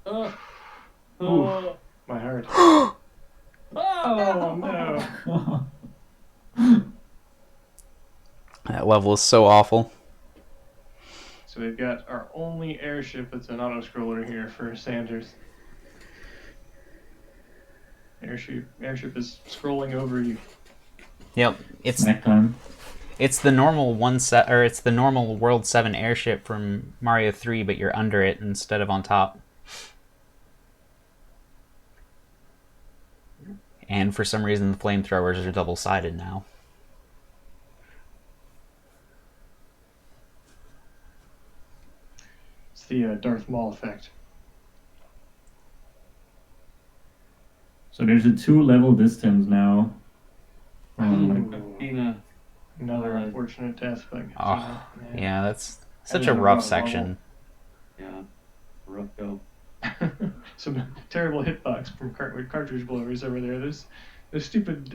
My heart. Oh no.
That level is so awful.
So we've got our only airship that's an auto-scroller here for Sanders. Airship is scrolling over you.
Yep, it's
Nighttime.
it's the normal it's the normal World 7 airship from Mario 3, but you're under it instead of on top. And for some reason, the flamethrowers are double-sided now.
It's the Darth Maul effect.
So there's a 2-level distance now.
Captina.
Another unfortunate death by Captina.
Oh, yeah, that's such
is
a
a
rough
rough
section.
Yeah. Rough go.
Some terrible hitbox from cartridge blowers over there. Those stupid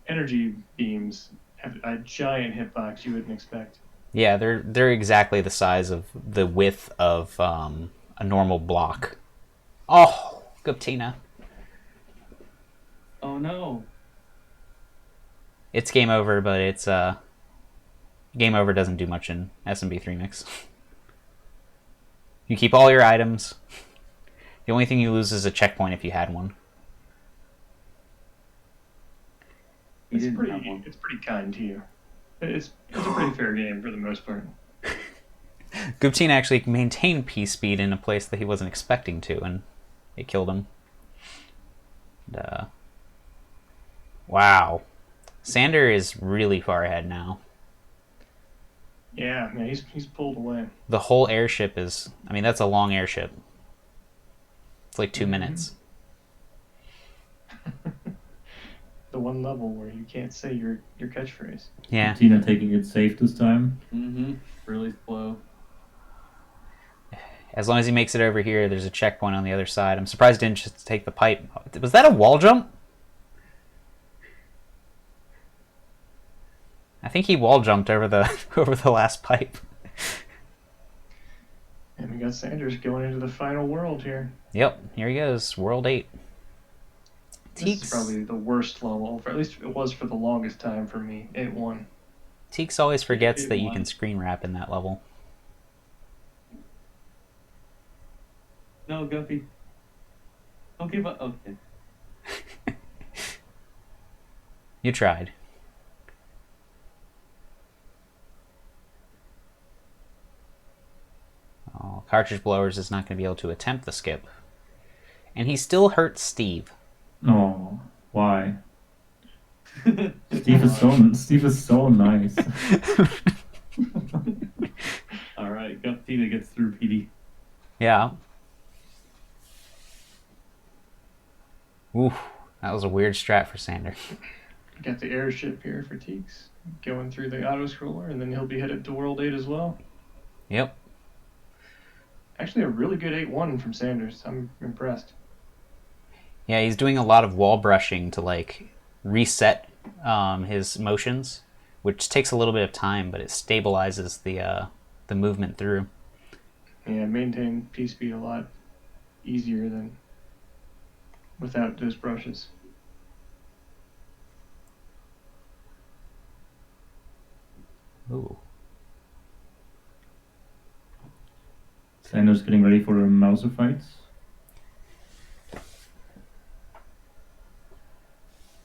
energy beams have a giant hitbox you wouldn't expect.
Yeah, they're exactly the size of the width of a normal block. Oh, Guptina.
Oh no.
It's game over, but it's game over doesn't do much in SMB3 mix. You keep all your items. The only thing you lose is a checkpoint if you had one.
He didn't have one.
It's pretty kind to you. It's a pretty fair game for the most part.
Guptina actually maintained P speed in a place that he wasn't expecting to, and it killed him. And, wow. Sander is really far ahead now.
Yeah, man, he's pulled away.
The whole airship is... I mean, that's a long airship. It's like 2 minutes.
The one level where you can't say your catchphrase.
Yeah.
Tina taking it safe this time.
Mm-hmm. Really slow.
As long as he makes it over here, there's a checkpoint on the other side. I'm surprised he didn't just take the pipe. Was that a wall jump? I think he wall jumped over the over the last pipe.
And we got Sanders going into the final world here.
Yep, here he goes, World 8.
This is probably the worst level, or at least it was for the longest time for me. 8-1.
Teeks always forgets that you
8-1.
can screen wrap in that level.
No, Guppy. Don't give up. Okay.
You tried. Oh, Cartridge Blowers is not going to be able to attempt the skip. And he still hurts Steve.
Oh, why? Steve is so nice.
All right, Tina gets through PD.
Yeah. Oof, that was a weird strat for Sander.
Got the airship here for Teeks. Going through the auto scroller, and then he'll be headed to World 8 as well.
Yep.
Actually, a really good 8-1 from Sanders. I'm impressed.
Yeah, he's doing a lot of wall brushing to like reset his motions, which takes a little bit of time, but it stabilizes the movement through.
Yeah, maintain P speed a lot easier than without those brushes.
Ooh.
Sanders getting ready for a Mauser fight.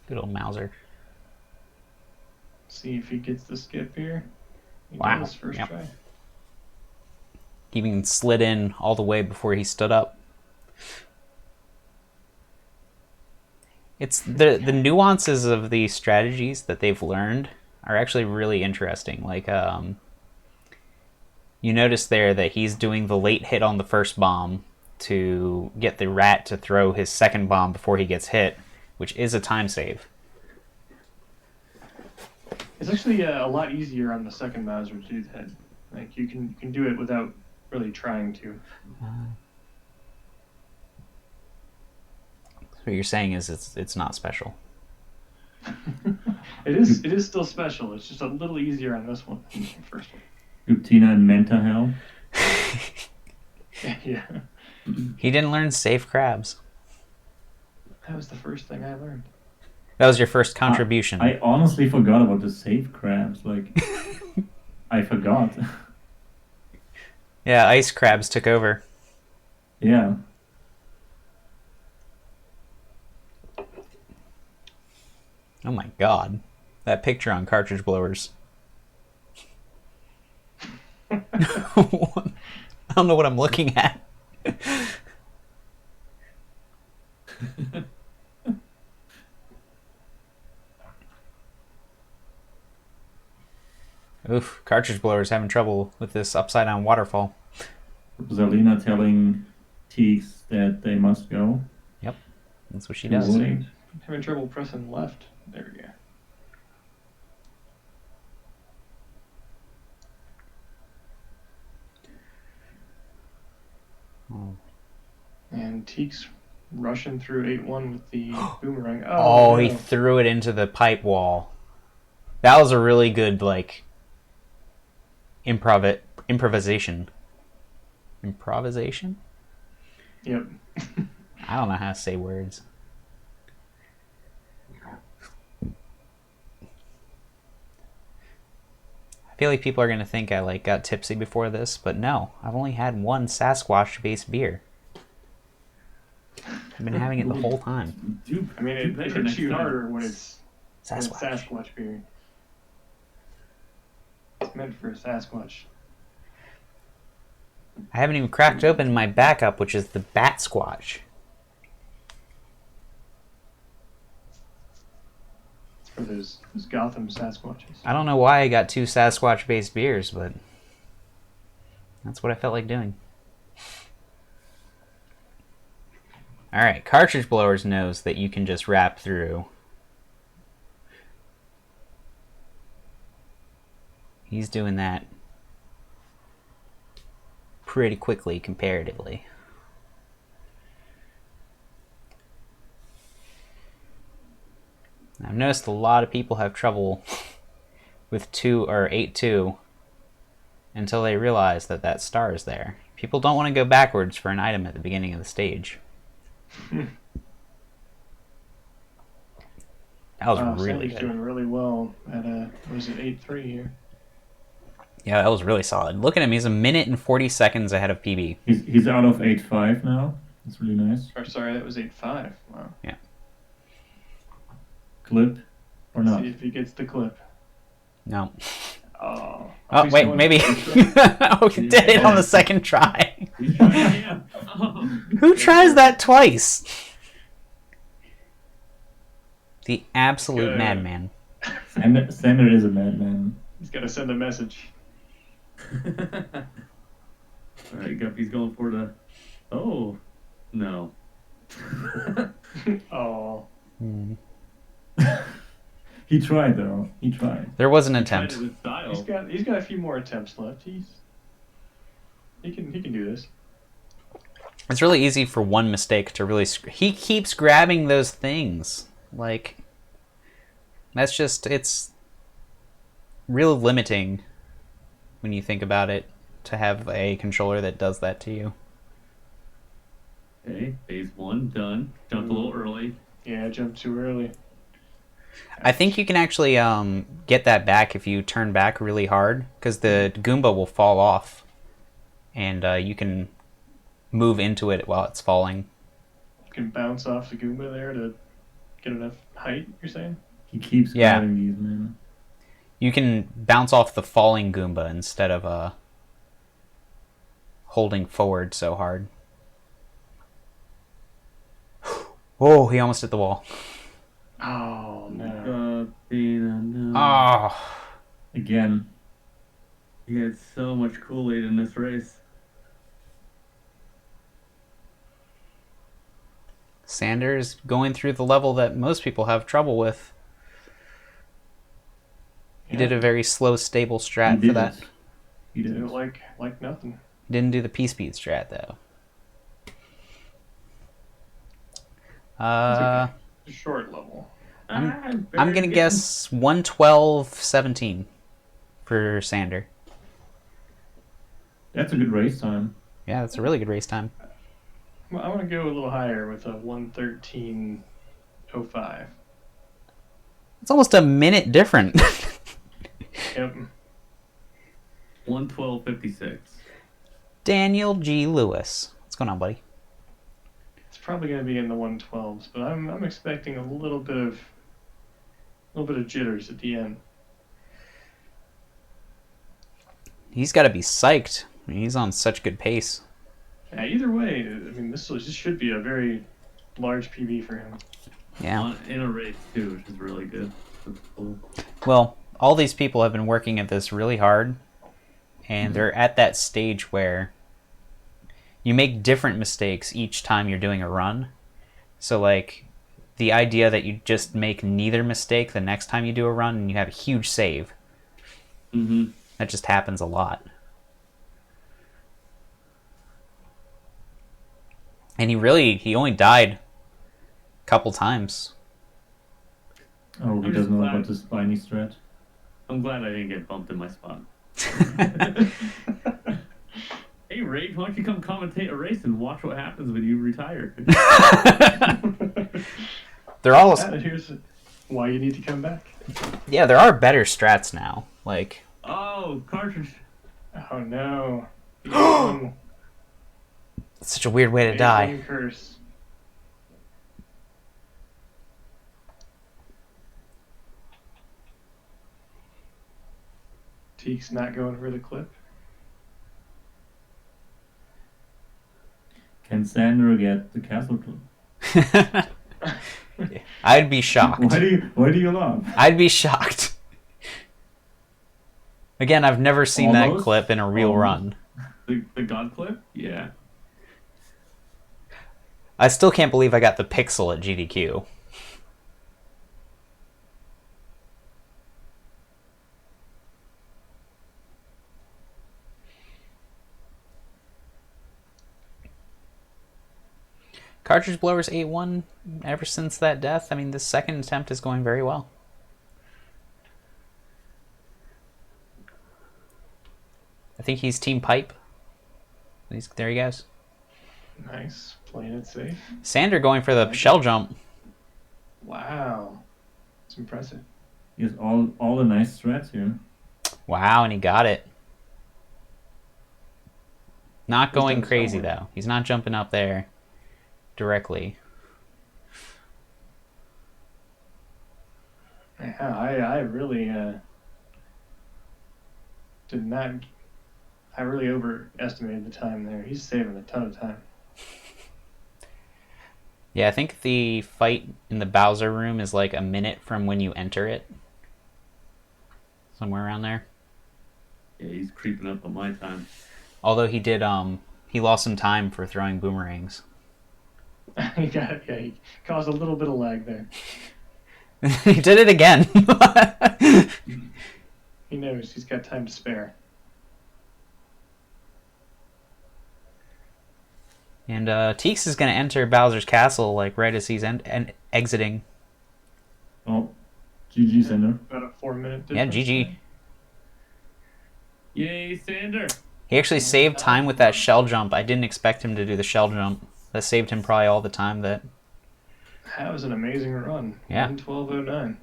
Good old Mauser.
See if he gets the skip here. He
Wow.
does first
Yep.
try.
He even slid in all the way before he stood up. It's the nuances of the strategies that they've learned are actually really interesting. Like, you notice there that he's doing the late hit on the first bomb to get the rat to throw his second bomb before he gets hit, which is a time save.
It's actually a lot easier on the second Mauser to do that. Like you can do it without really trying to.
So what you're saying is it's not special.
It is still special. It's just a little easier on this one than the first one.
Tina and Menta Hell.
Yeah.
He didn't learn safe crabs.
That was the first thing I learned.
That was your first contribution.
I honestly forgot about the safe crabs. Like, I forgot.
Yeah, ice crabs took over.
Yeah.
Oh my god. That picture on Cartridge Blowers. I don't know what I'm looking at. Oof, Cartridge Blowers having trouble with this upside down waterfall.
Zalina telling Teeks that they must go.
Yep, that's what she
to
does.
World 8.
Having trouble pressing left. There we go.
Oh.
And Teeks rushing through 8-1 with the boomerang.
Oh,
no.
he threw it into the pipe wall. That was a really good, like... improvisation. Improvisation?
Yep.
I don't know how to say words. I feel like people are going to think I like got tipsy before this, but no. I've only had one Sasquatch-based beer. I've been having it the whole time.
I mean, it hits you harder when it's Sasquatch beer. It's meant for a Sasquatch.
I haven't even cracked open my backup, which is the Bat Squatch.
It's for those Gotham Sasquatches.
I don't know why I got 2 Sasquatch-based beers, but that's what I felt like doing. Alright, Cartridge Blowers knows that you can just wrap through. He's doing that pretty quickly, comparatively. I've noticed a lot of people have trouble with 2 or 8-2 until they realize that that star is there. People don't want to go backwards for an item at the beginning of the stage. That was really good.
Doing really well at what is it, 8-3 here?
Yeah, that was really solid. Look at him; he's a minute and 40 seconds ahead of PB.
He's out of 8-5 now. That's really nice.
Or sorry, that was 8-5. Wow.
Yeah.
Clip or not?
See if he gets the clip.
No.
Oh.
Oh wait, maybe. Oh, he did it on the second try. Who tries that twice? The absolute madman.
Sander is a madman.
He's got to send a message.
Alright, Guppy's going for the... Oh, no.
Oh.
He tried though. He tried.
There was an attempt.
He's got a few more attempts left. He can do this.
It's really easy for one mistake to really... He keeps grabbing those things. Like, that's just... It's real limiting when you think about it to have a controller that does that to you.
Okay, phase 1 done. Jumped a little early.
Yeah, I jumped too early.
I think you can actually get that back if you turn back really hard, because the Goomba will fall off, and you can move into it while it's falling.
You can bounce off the Goomba there to get enough height, you're saying?
He keeps grabbing these, man.
You can bounce off the falling Goomba instead of holding forward so hard. Whoa, he almost hit the wall.
Oh, no.
No.
Oh.
Again.
He had so much Kool-Aid in this race.
Sanders going through the level that most people have trouble with. He did a very slow, stable strat for that.
He did it like nothing.
Didn't do the P-speed strat, though.
Okay. Short level.
I'm gonna guess 1:12:17 for Sander.
That's a good race time.
Yeah, that's a really good race time.
Well, I want to go a little higher with a 1:13:05.
It's almost a minute different.
Yep.
1:12:56.
Daniel G. Lewis. What's going on, buddy?
It's probably going to be in the 112s, but I'm expecting a little bit of jitters at the end.
He's got to be psyched. I mean, he's on such good pace.
Yeah, either way, I mean, this should be a very large PB for him.
Yeah.
In a race, too, which is really good. That's cool.
Well, all these people have been working at this really hard, and they're at that stage where you make different mistakes each time you're doing a run. So, like, the idea that you just make neither mistake the next time you do a run and you have a huge save.
Mm-hmm.
That just happens a lot. And he only died a couple times.
Oh, he doesn't know about the spiny strat.
I'm glad I didn't get bumped in my spot. Hey, Rage, why don't you come commentate a race and watch what happens when you retire?
They're all
Here's why you need to come back.
yeah. There are better strats now. Like
Oh, cartridge.
Oh no.
it's such a weird way to die.
Curse. Teek's not going for the clip.
Can Sander get the castle club?
I'd be shocked.
Why do you laugh?
I'd be shocked. Again, I've never seen that
Almost.
clip in a real run.
The God clip? Yeah.
I still can't believe I got the pixel at GDQ. Cartridge Blower's 8-1 ever since that death. I mean, the second attempt is going very well. I think he's Team Pipe. There he goes.
Nice. Playing it safe.
Sander going for the shell jump.
Wow. It's impressive.
He has all the nice strats here.
Wow, and he got it. Not
He's
going
done
crazy,
somewhere.
though. He's not jumping up there directly.
Yeah, I really did not. I really overestimated the time there. He's saving a ton of time.
Yeah, I think the fight in the Bowser room is like a minute from when you enter it. Somewhere around there.
Yeah, he's creeping up on my time.
Although he did, he lost some time for throwing boomerangs.
He caused a little bit of lag there.
He did it again.
He knows he's got time to spare.
And Teeks is going to enter Bowser's castle like right as he's exiting.
Oh, GG Sander.
About a 4-minute
Yeah,
difference.
GG.
Yay, Sander!
He actually saved time with that shell jump. I didn't expect him to do the shell jump. That saved him probably all the time that...
That was an amazing run.
Yeah.
12:09.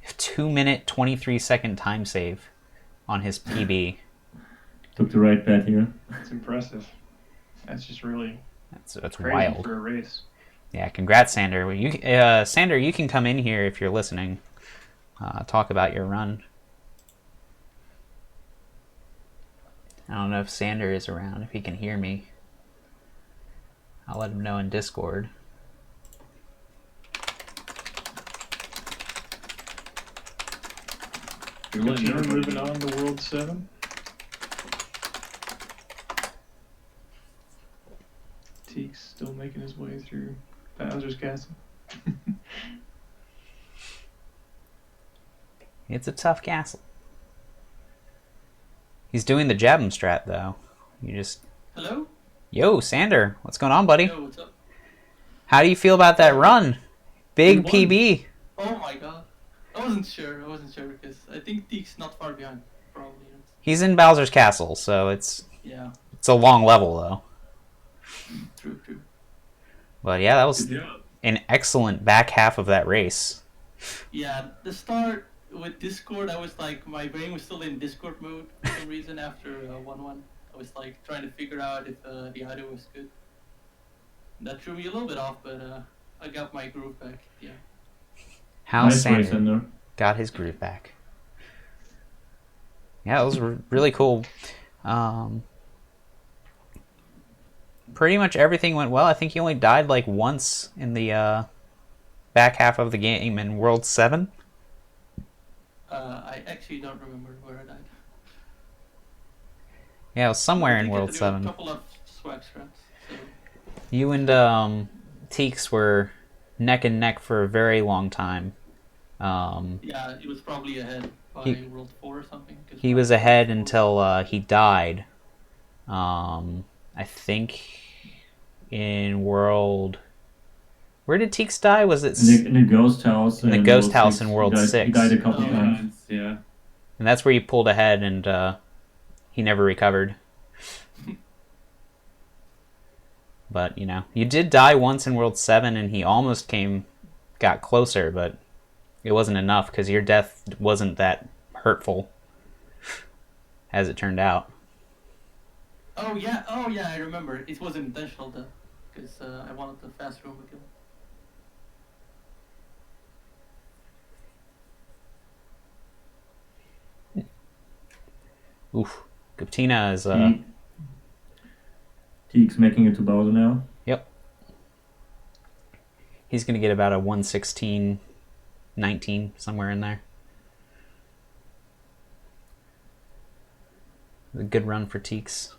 2-minute, 23-second time save on his PB.
Took the right bet here.
It's impressive. That's just really
That's
crazy
wild.
for a race.
Yeah, congrats, Sander. Well, Sander, you can come in here if you're listening. Talk about your run. I don't know if Sander is around, if he can hear me. I'll let him know in Discord.
You're letting
Team
everybody
moving
know.
on to World 7. Teek's still making his way through Bowser's Castle.
It's a tough castle. He's doing the jab 'em strat, though. You just...
Hello?
Yo, Sander, what's going on, buddy?
Yo, what's up?
How do you feel about that run? Big
You won.
PB.
Oh my god. I wasn't sure because I think Teek's not far behind, probably.
He's in Bowser's castle, so it's
Yeah,
a long level, though.
true.
But yeah, that was
Good job.
an excellent back half of that race.
Yeah, the start with Discord, I was like, my brain was still in Discord mode for some reason after 1-1. I was like trying to figure out if the audio was good. That threw me a little bit off, but I got my groove back. Yeah.
How
Nice race,
Sander
Sander.
got his groove back. Yeah, it was really cool. Pretty much everything went well. I think he only died like once in the back half of the game in World 7.
I actually don't remember where I died.
Yeah, it was somewhere
I
in
think I
World
had to do
7.
A couple of swag strats. So.
You and Teeks were neck and neck for a very long time.
Yeah, it was probably ahead by
He-
World 4 or something. 'cause
He was ahead until he died. I think in World... Where did Teeks die? Was it...
In the ghost house.
In the
in
ghost
World
house
6.
in World
He died,
6.
He died a couple
Oh,
times.
Yeah.
And that's where you pulled ahead, and he never recovered. But, you know, you did die once in World 7, and he almost got closer, but it wasn't enough because your death wasn't that hurtful, as it turned out.
Oh yeah, I remember. It wasn't intentional though, because I wanted the fast room kill.
Oof. Guptina is...
Teek's making it to Bowser now.
Yep. He's going to get about a 116, 19, somewhere in there. A good run for Teeks.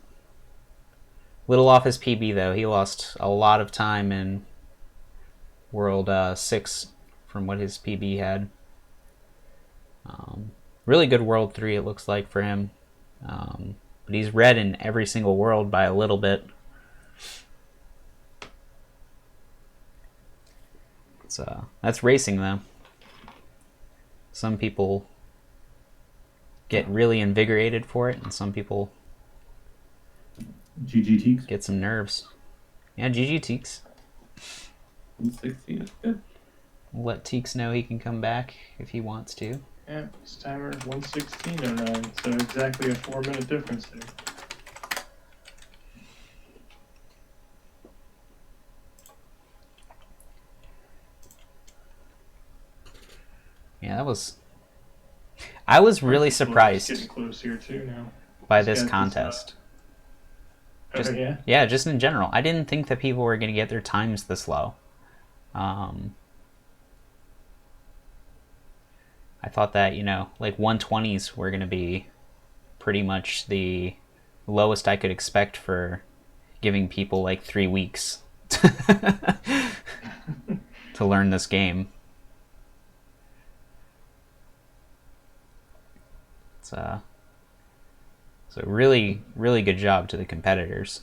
Little off his PB, though. He lost a lot of time in World 6 from what his PB had. Really good World 3, it looks like, for him. But he's red in every single world by a little bit. That's racing, though. Some people get really invigorated for it, and some people
GG Teeks.
get some nerves. Yeah, GG Teeks.
116 is good.
We'll let Teeks know he can come back if he wants to.
Yeah, his timer 116.09, so exactly a 4-minute difference there.
Yeah, I was really
It's
surprised
getting close here too now.
by
This
this
guy
contest. Just,
yeah.
Yeah, just in general. I didn't think that people were going to get their times this low. I thought that, you know, like 120s were going to be pretty much the lowest I could expect for giving people like 3 weeks to learn this game. So really, really good job to the competitors.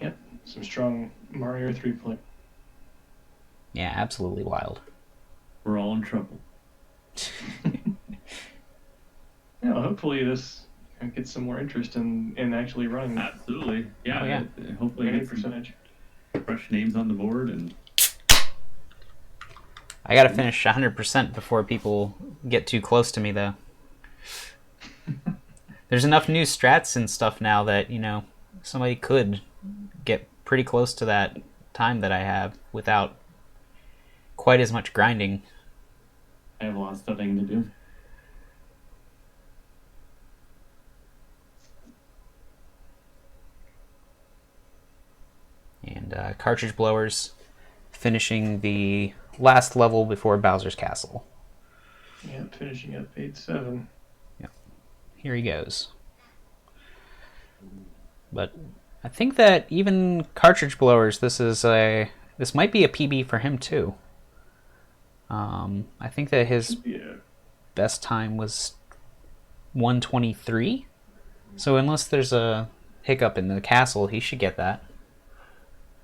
Yep, some strong Mario 3 play.
Yeah, absolutely wild.
We're all in trouble.
Yeah, well, hopefully this gets some more interest in actually running.
Absolutely. Yeah.
Oh, yeah.
Hopefully
Any
get some
percentage.
fresh names on the board and
I gotta finish 100% before people get too close to me, though. There's enough new strats and stuff now that, you know, somebody could get pretty close to that time that I have without quite as much grinding.
I have a lot of studying to do.
And cartridge blowers finishing the last level before Bowser's Castle.
Yeah, finishing up 8-7.
Yep. Here he goes. But I think that even cartridge blowers, this might be a PB for him too. I think that his best time was 123. So unless there's a hiccup in the castle, he should get that.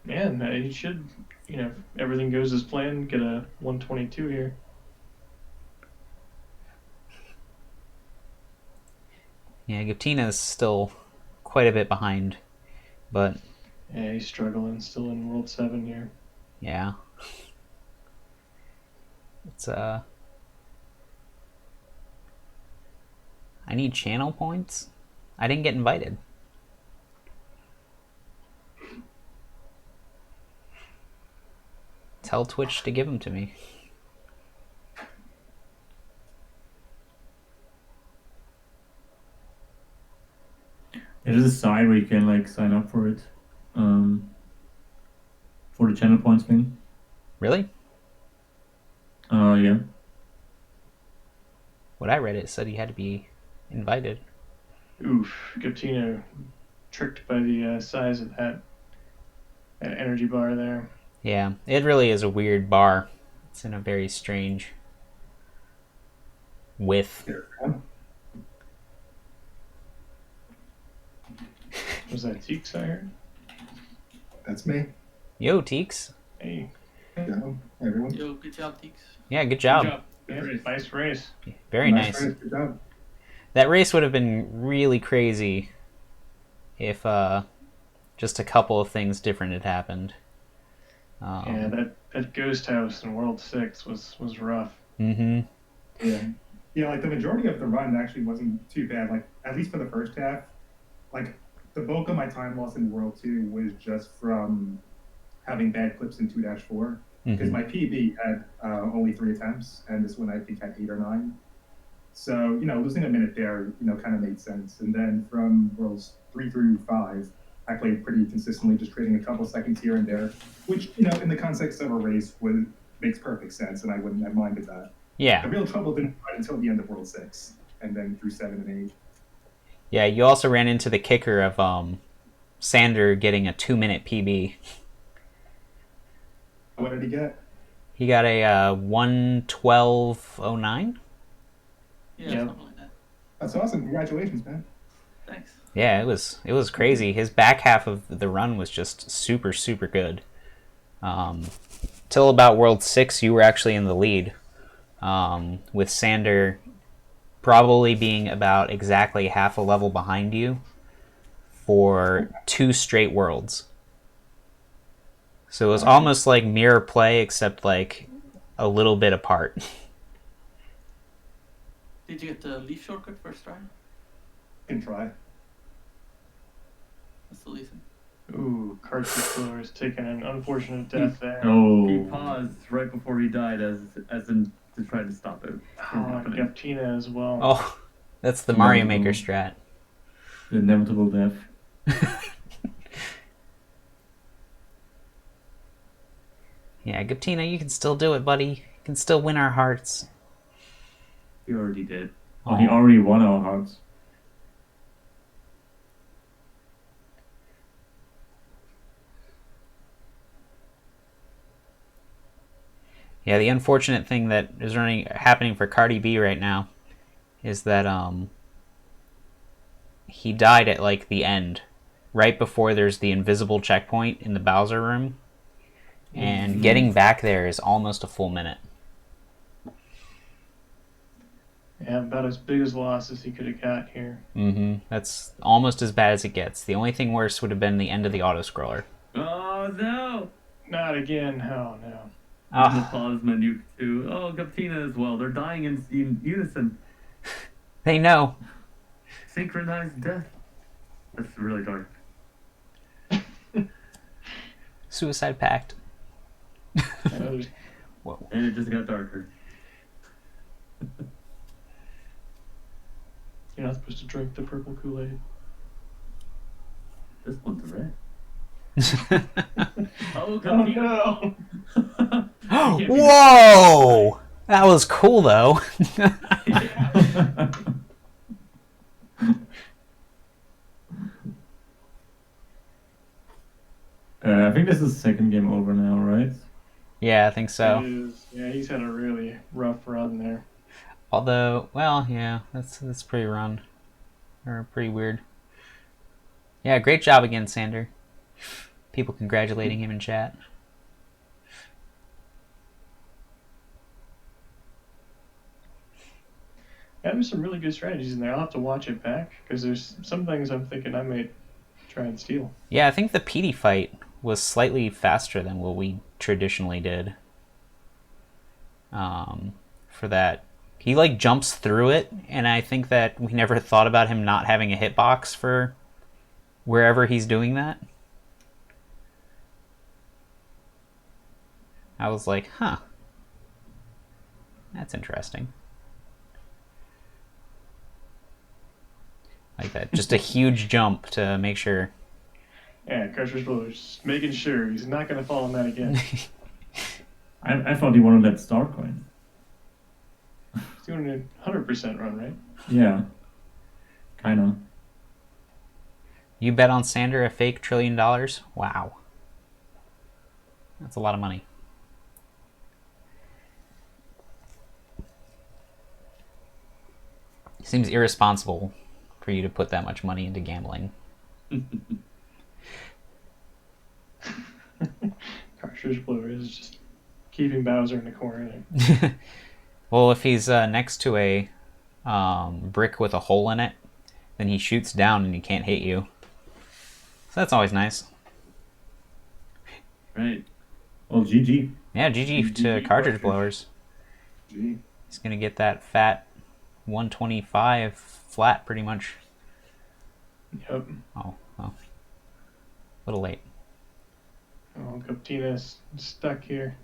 Yeah, and he should, you know, if everything goes as planned, get a 122 here.
Yeah, Guptina's still quite a bit behind, but
Yeah, he's struggling still in World 7 here.
yeah. It's I need channel points. I didn't get invited. Tell Twitch to give them to me.
There's a site where you can like sign up for it, for the channel points thing.
Really?
Yeah.
What I read, it said he had to be invited.
Oof, Gaptino tricked by the size of that energy bar there.
Yeah, it really is a weird bar. It's in a very strange width.
Was that Teeks I heard?
That's me.
Yo, Teeks.
Hey.
Hey, everyone.
Yo, good job, Deeks.
Yeah, good
Good
job.
job. Good
Yeah,
race.
nice race.
Very nice.
Race. Good job.
That race would have been really crazy if just a couple of things different had happened.
Yeah, that ghost house in World 6 was rough.
Mm-hmm.
Yeah, like the majority of the run actually wasn't too bad. Like at least for the first half, like the bulk of my time lost in World 2 was just from having bad clips in 2-4 because my PB had only 3 attempts, and this one I think had 8 or 9. So losing a minute there, kind of made sense. And then from Worlds 3 through 5, I played pretty consistently, just trading a couple seconds here and there, which in the context of a race makes perfect sense, and I wouldn't have minded that.
Yeah.
The real trouble didn't start until the end of World 6, and then through 7 and 8.
Yeah, you also ran into the kicker of Sander getting a 2-minute PB.
What did he get?
He got a 1:12:09.
Yeah,
Yep.
something like that.
That's awesome. Congratulations, man.
Thanks.
Yeah, it was crazy. His back half of the run was just super, super good. Till about World 6, you were actually in the lead, with Sander probably being about exactly half a level behind you for 2 straight Worlds. So it was almost like mirror play, except like a little bit apart.
Did you get the leaf shortcut first try?
Can try.
That's the least.
Ooh, Cartridge Blower has taken an unfortunate death there.
He
Oh.
paused right before he died as in to try to stop it from
Oh,
happening.
Gaptina as well.
Oh, that's the Mario
No.
Maker strat.
The inevitable death.
Yeah, Gaptina, you can still do it, buddy. You can still win our hearts.
He already did.
Oh, he already won our hearts.
Yeah, the unfortunate thing that is happening for Cardi B right now is that he died at like the end, right before there's the invisible checkpoint in the Bowser room, and getting back there is almost a full minute.
Yeah, about as big as loss as he could have got here.
Mm-hmm. That's almost as bad as it gets. The only thing worse would have been the end of the auto-scroller.
Oh no!
Not again. Oh no.
In the pause menu too. Oh, Gaptina as well. They're dying in unison.
They know.
Synchronized death. That's really dark.
Suicide Pact. Whoa.
And it just got darker.
You're not supposed to drink the purple Kool-Aid.
This one's red. Oh,
Oh
Gaptina.
no!
Whoa! That was cool, though.
I think this is second game over now, right?
Yeah, I think so.
It is. Yeah, he's had a really rough run there.
Although, well, yeah, that's pretty run. Or pretty weird. Yeah, great job again, Sander. People congratulating him in chat.
Yeah, there's some really good strategies in there. I'll have to watch it back because there's some things I'm thinking I might try and steal.
Yeah, I think the PD fight was slightly faster than what we traditionally did. For that, he like jumps through it, and I think that we never thought about him not having a hitbox for wherever he's doing that. I was like, huh, that's interesting. Like that, just a huge jump to make sure.
Yeah, Cartridge Blower just making sure he's not going to fall on that again.
I thought he wanted that star coin.
He's doing a 100% run, right?
Yeah. Kinda.
You bet on Sander a fake $1 trillion? Wow. That's a lot of money. Seems irresponsible for you to put that much money into gambling.
Cartridge Blower is just keeping Bowser in the corner there.
Well, if he's next to a brick with a hole in it, then he shoots down and he can't hit you. So that's always nice.
Right.
Well, GG.
Yeah, GG to cartridge blowers.
Gee.
He's gonna get that fat 125 flat, pretty much.
Yep.
Oh, well. A little late.
Oh, Guptina's stuck here.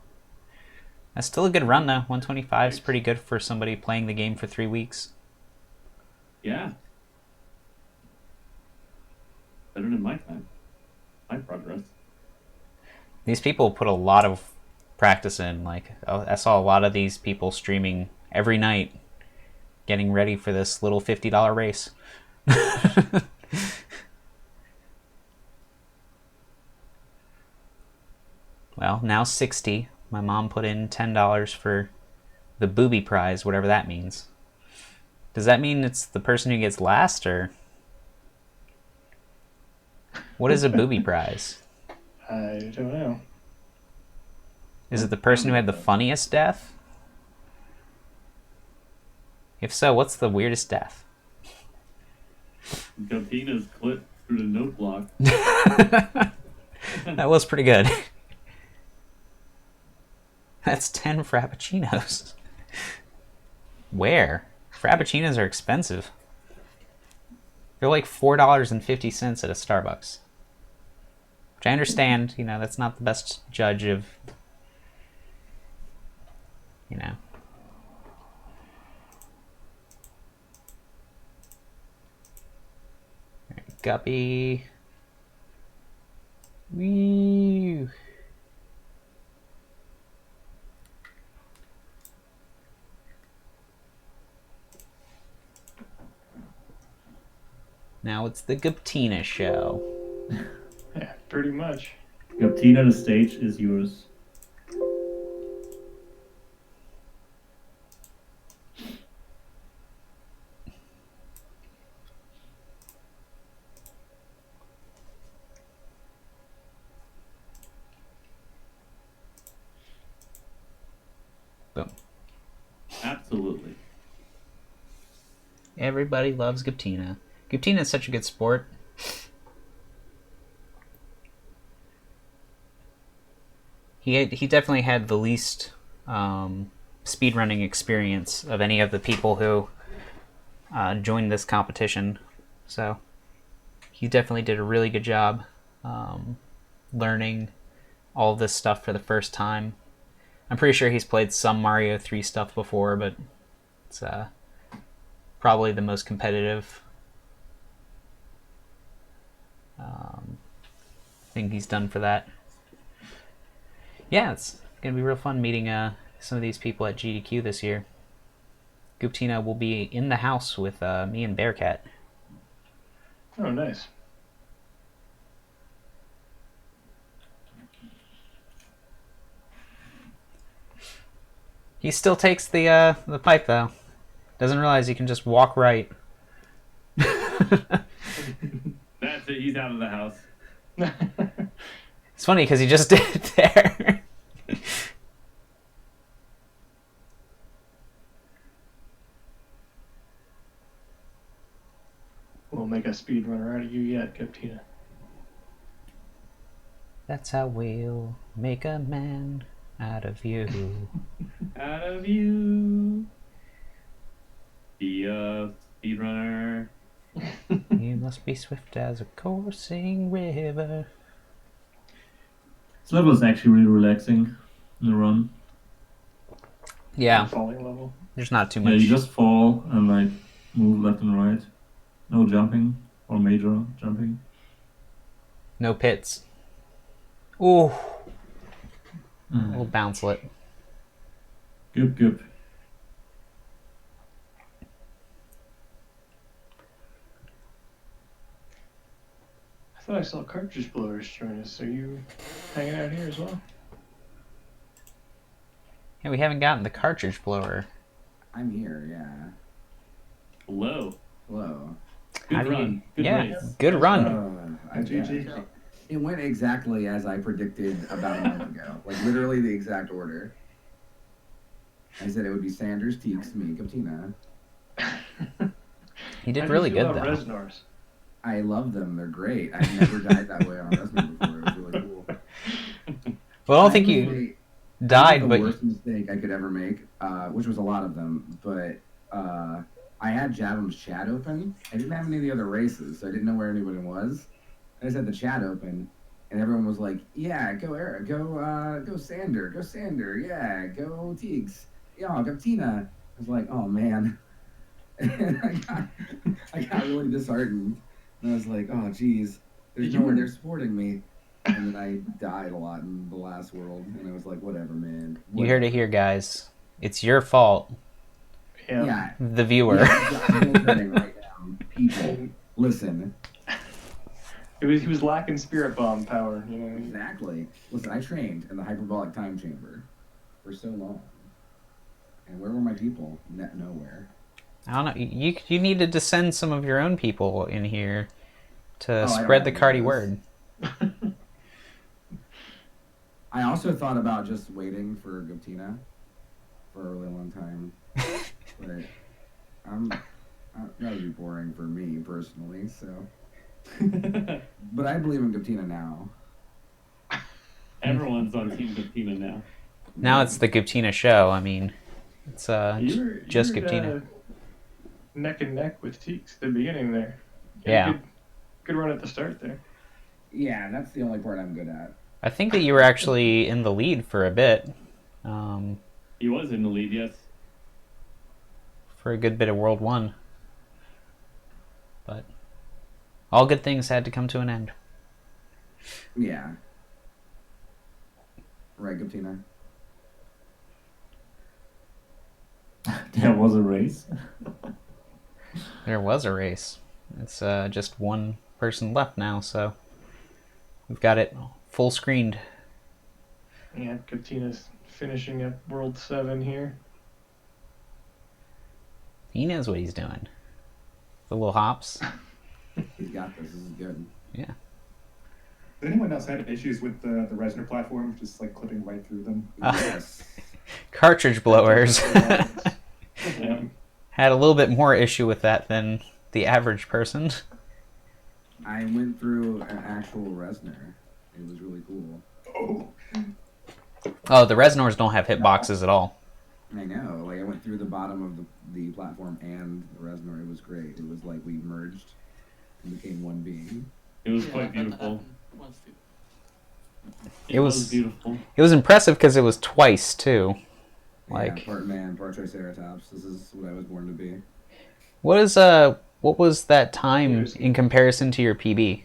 That's still a good run, though. 125 is pretty good for somebody playing the game for 3 weeks.
Yeah. Better than my time. My progress.
These people put a lot of practice in. Like, I saw a lot of these people streaming every night, getting ready for this little $50 race. Well, now 60. My mom put in $10 for the booby prize, whatever that means. Does that mean it's the person who gets last, or what is a booby prize?
I don't know.
Is it the person who had the funniest death? If so, what's the weirdest death?
Guptina's clip through the note block.
That was pretty good. That's 10 Frappuccinos. Where? Frappuccinos are expensive. They're like $4.50 at a Starbucks. Which I understand, you know, that's not the best judge of, you know. Guppy. Wee. Now it's the Guptina show.
Yeah, pretty much.
Guptina, the stage is yours.
Boom.
Absolutely.
Everybody loves Guptina. Guptina is such a good sport. He definitely had the least speedrunning experience of any of the people who joined this competition. So he definitely did a really good job learning all of this stuff for the first time. I'm pretty sure he's played some Mario 3 stuff before, but it's probably the most competitive thing he's done for that. Yeah, it's going to be real fun meeting some of these people at GDQ this year. Guptina will be in the house with me and Bearcat.
Oh, nice.
He still takes the pipe, though. Doesn't realize he can just walk right.
That's it. He's out of the house.
It's funny because he just did it there.
We'll make a speedrunner out of you yet, Guptina.
That's how we'll make a man out of you.
Out of you. Be a speedrunner.
You must be swift as a coursing river.
This level is actually really relaxing in the run.
Yeah,
Falling level.
there's not too
Yeah,
much.
you just fall and like move left and right. No jumping or major jumping.
No pits. Ooh,
Mm.
little bouncelet.
Good, good.
I thought I saw cartridge blowers join us. Are you hanging out here as well?
Yeah, we haven't gotten the cartridge blower.
I'm here, yeah.
Hello.
Hello.
How
Good
do you-
run. Good
yeah,
race.
good run.
It went exactly as I predicted about a month ago. Like literally the exact order. I said it would be Sanders, Teeks, me, Captina.
He did
How do
really
you feel
good
about
though.
Resnors?
I love them. They're great. I've never died that way on Resnor before. It was really cool.
Well, I don't
I
think
made
you
I made
died,
the
but
worst mistake I could ever make, which was a lot of them. But I had Javum's chat open. I didn't have any of the other races, so I didn't know where anybody was. I just had the chat open, and everyone was like, "Yeah, go Eric, go Sander, yeah, go Teeks, yeah, go Tina." I was like, "Oh man," and I got really disheartened, and I was like, "Oh geez, there's no one there supporting me." And then I died a lot in the last world, and I was like, "Whatever, man."
you heard it here, guys. It's your fault,
Yeah.
Yeah,
the viewer.
yeah, I'm turning right now. People, listen.
He was lacking spirit bomb power, you know.
Exactly. Listen, I trained in the hyperbolic time chamber for so long. And where were my people? Nowhere.
I don't know. You needed to send some of your own people in here to
I don't
spread the
have
Cardi
those.
word.
I also thought about just waiting for Gotina for a really long time. But that would be boring for me personally, so. But I believe in Gotina now.
Everyone's on Team Captina now.
Now it's the Guptina show. I mean, it's
You
just
were,
Guptina.
neck and neck with Teeks at the beginning there.
Yeah.
Good run at the start there.
Yeah, that's the only part I'm good at.
I think that you were actually in the lead for a bit.
He was in the lead, yes.
For a good bit of World 1. But all good things had to come to an end.
Yeah. Right, Gotina?
There was a race.
There was a race. It's just one person left now, so we've got it full screened.
Yeah, Captina's finishing up World 7 here.
He knows what he's doing. The little hops.
He's got this. This is good.
Yeah.
Has anyone else had issues with the Resner platform, just like clipping right through them?
Yes.
Cartridge blowers.
Yeah.
Had a little bit more issue with that than the average person.
I went through an actual Resner. It was really cool.
Oh,
Oh, the Resnors don't have hitboxes at all.
I know. Like I went through the bottom of the platform and the Resnor. It was great. It was like we merged and became one being.
It was
Yeah,
quite
I've had that
beautiful.
happen once too.
It was
beautiful.
It was impressive because it was twice too. Like,
Yeah, part man, part Triceratops. This is what I was born to be.
what was that time in comparison to your PB?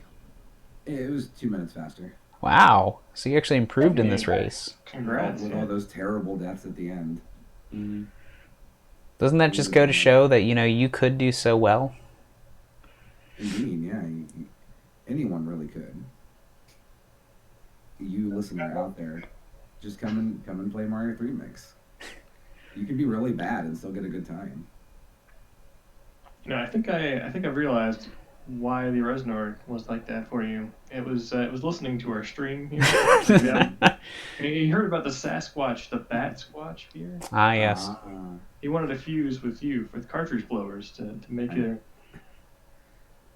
It was 2 minutes faster.
Wow. So you actually improved in this race.
Congrats.
With all those terrible deaths at the end.
Mm-hmm.
Doesn't that just go to show that, you could do so well?
Indeed, yeah. Anyone really could. You listener out there, just come and play Mario 3 Mix. You can be really bad and still get a good time.
I think I've realized why the Resnor was like that for you. It was listening to our stream here. Yeah. You heard about the Sasquatch, the Bat Squatch here?
Ah, yes.
He wanted to fuse with you with cartridge blowers to make your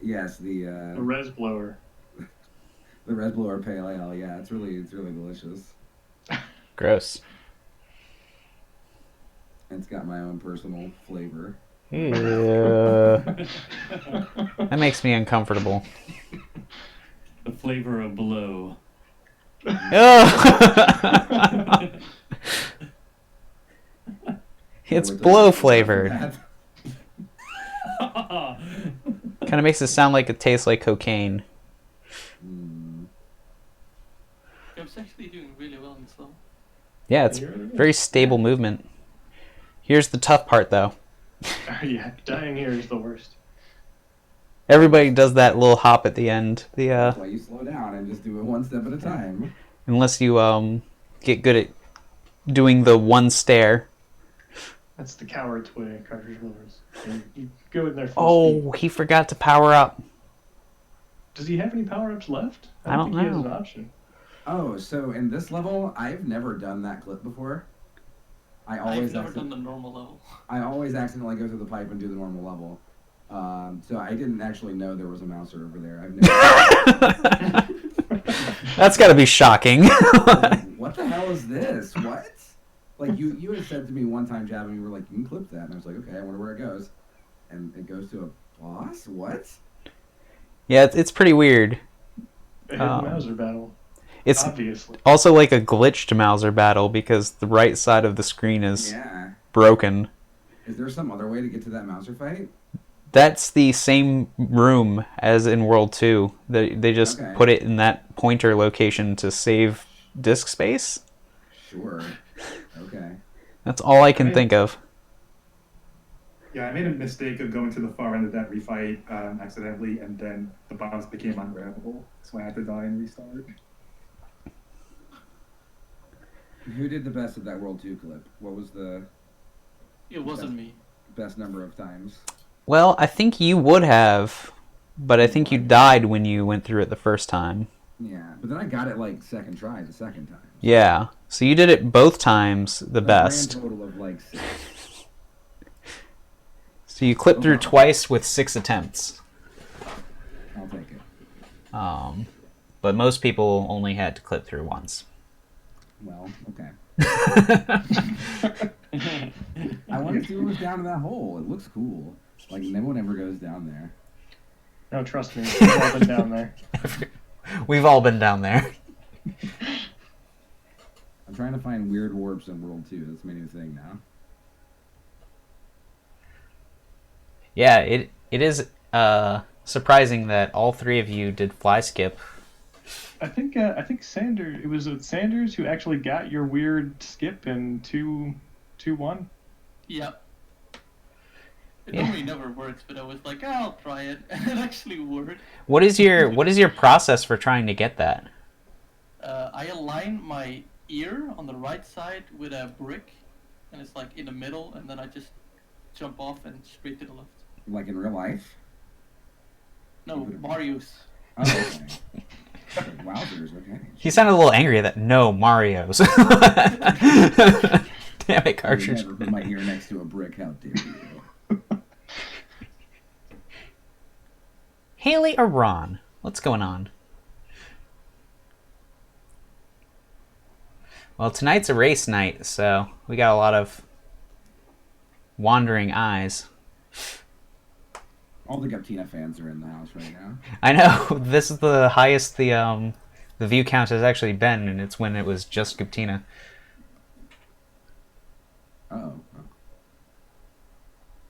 Yes, the
res blower.
the Red Blower Pale Ale. Yeah, it's really delicious.
Gross.
And it's got my own personal flavor.
Ew. That makes me uncomfortable.
The flavor of blow.
It's blow flavored. Kind of makes it sound like it tastes like cocaine.
I was actually doing really well in this level.
Yeah, it's very stable movement. Here's the tough part, though.
Yeah, dying here is the worst.
Everybody does that little hop at the end.
That's why you slow down and just do it one step at a time.
Unless you get good at doing the one stare.
That's the coward's way, cartridge blowers. You go in there full speed.
Oh, he forgot to power up.
Does he have any power-ups left?
I don't
think he has
know.
an option.
Oh, so in this level, I've never done that clip before. I
I've
always
never done the normal level.
I always accidentally go through the pipe and do the normal level. So I didn't actually know there was a mouser over there. I've never.
That's got to be shocking.
What the hell is this? What? Like you had said to me one time, Jab, and you were like, "You can clip that," and I was like, "Okay, I wonder where it goes." And it goes to a boss. What?
Yeah, it's pretty weird.
A hidden Mauser battle.
It's
Obviously.
also like a glitched Mauser battle because the right side of the screen is broken.
Is there some other way to get to that Mauser fight?
That's the same room as in World 2. They just put it in that pointer location to save disk space.
Sure. Okay.
That's all I can think of.
Yeah, I made a mistake of going to the far end of that refight accidentally, and then the boss became ungrabbable, so I had to die and restart.
Who did the best of that World 2 clip? What was the...
It wasn't me.
Best number of times?
Well, I think you would have, but I think you died when you went through it the first time.
Yeah, but then I got it like second try the second time.
Yeah, so you did it both times the best.
Grand total of like 6.
So you clipped through twice with 6 attempts.
I'll take it.
But most people only had to clip through once.
Well, okay. I want to see what was down in that hole. It looks cool. Like, no one ever goes down there.
No, trust me. We've all been down there.
We've all been down there.
I'm trying to find weird warps in World 2. That's my new thing now.
Yeah, it is surprising that all 3 of you did fly skip.
I think Sanders. It was Sanders who actually got your weird skip in 2-1.
Yep. It normally never works, but I was like, I'll try it, and it actually worked.
What is your process for trying to get that?
I align my ear on the right side with a brick, and it's like in the middle, and then I just jump off and straight to the left.
Like in real life?
No, Mario's.
Oh, okay. Wowzers, okay.
He sounded a little angry at that. No, Mario's. Damn it, Cartridge.
I never put my ear next to a brick. How dare you?
Haley or Ron? What's going on? Well, tonight's a race night, so we got a lot of wandering eyes.
All the Guptina fans are in the house right now.
I know. This is the highest the view count has actually been, and it's when it was just Guptina.
Oh.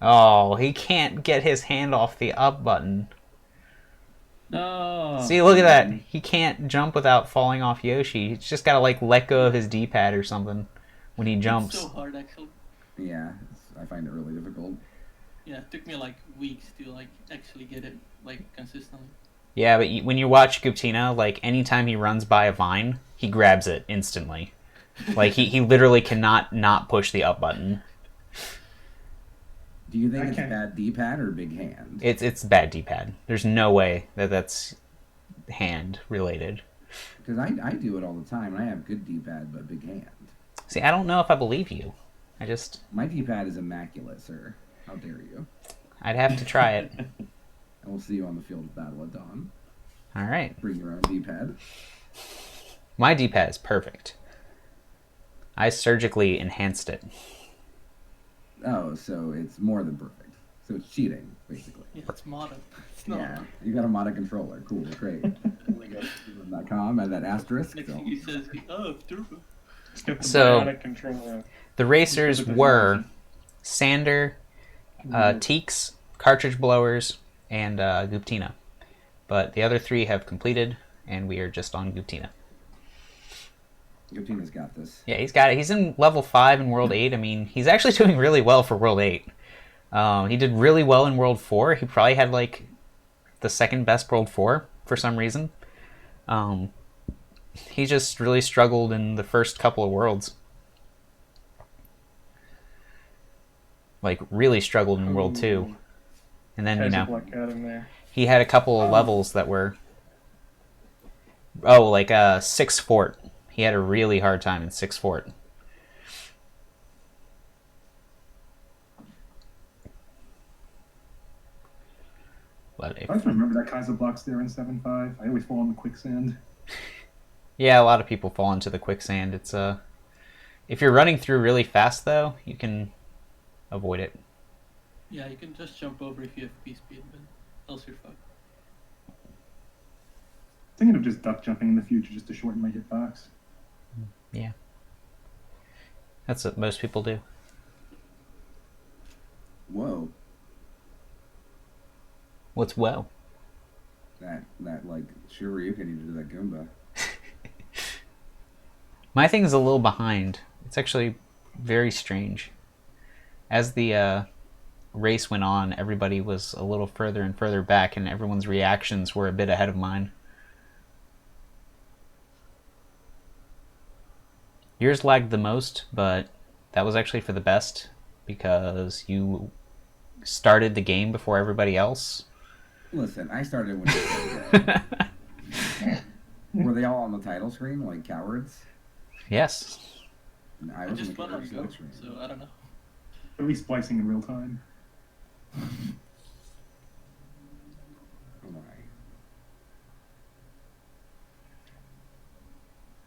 Oh, he can't get his hand off the up button.
No.
See, look at that. He can't jump without falling off Yoshi. He's just got to, like, let go of his D-pad or something when he jumps.
It's so hard, actually.
Yeah, I find it really difficult.
Yeah, it took me, like, weeks to, like, actually get it, like, consistently.
Yeah, but when you watch Guptina, like, anytime he runs by a vine, he grabs it instantly. Like, he literally cannot not push the up button.
Do you think it's bad D-pad or big hand?
It's bad D-pad. There's no way that's hand related.
Because I do it all the time, and I have good D-pad, but big hand.
See, I don't know if I believe you.
My D-pad is immaculate, sir. How dare you?
I'd have to try it.
And we'll see you on the field of battle at dawn.
All right.
Bring your own D-pad.
My D-pad is perfect. I surgically enhanced it.
Oh, so it's more than perfect. So it's cheating, basically.
Yeah, it's modded. It's not.
Yeah, you got a modded controller. Cool, great. .com and that asterisk.
Next thing he says, oh, turbo.
So, the racers were Sander, Teeks, Cartridge Blowers, and Guptina. But the other 3 have completed, and we are just on Guptina.
Guptina's got this.
Yeah, he's got it. He's in level 5 in World 8. I mean, he's actually doing really well for World 8. He did really well in World 4. He probably had, like, the second best World 4 for some reason. He just really struggled in the first couple of Worlds. Like, really struggled in World 2. And then, you know, he had a couple of levels that were... Oh, like 6 Fort. He had a really hard time in 6 Fort. But
I also remember that Kaiser blocks there in 7.5. I always fall in the quicksand.
yeah, a lot of people fall into the quicksand. It's if you're running through really fast though, you can avoid it.
Yeah, you can just jump over if you have P speed, but else you're fucked.
Thinking of just duck jumping in the future just to shorten my hitbox.
Yeah. That's what most people do.
Whoa.
What's well?
That like Shiryuken you did to that Goomba.
My thing is a little behind. It's actually very strange. As the race went on, everybody was a little further and further back, and everyone's reactions were a bit ahead of mine. Yours lagged the most, but that was actually for the best because you started the game before everybody else.
Listen, I started when it was Were they all on the title screen like cowards?
Yes.
I
I
was
just
on the
went on
cowards
Go,
screen.
so I don't know.
At least splicing in real time.
Oh my.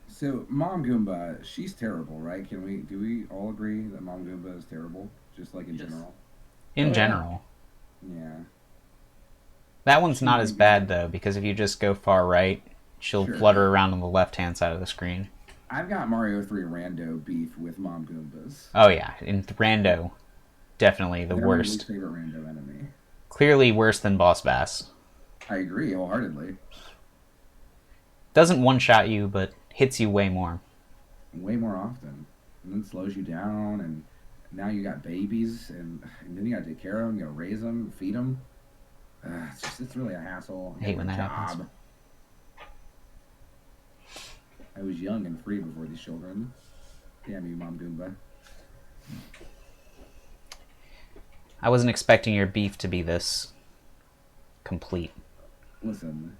So Mom Goomba, she's terrible, right? Do we all agree that Mom Goomba is terrible? Just like in
Yes.
general?
In general.
Yeah.
That one's
She
not
might
as
be-
bad, though, because if you just go far right, she'll
Sure.
flutter around on the left-hand side of the screen.
I've got Mario 3 rando beef with Mom Goombas.
Oh, yeah. In Rando, definitely the
They're my least
worst.
favorite rando enemy.
Clearly worse than Boss Bass.
I agree wholeheartedly.
Doesn't one-shot you, but hits you way more.
Way more often. And then slows you down, and now you got babies, and then you gotta take care of them, you gotta raise them, feed them. It's really a hassle.
I hate when that happens.
Job. I was young and free before these children. Damn you, Mom Goomba.
I wasn't expecting your beef to be this complete.
Listen,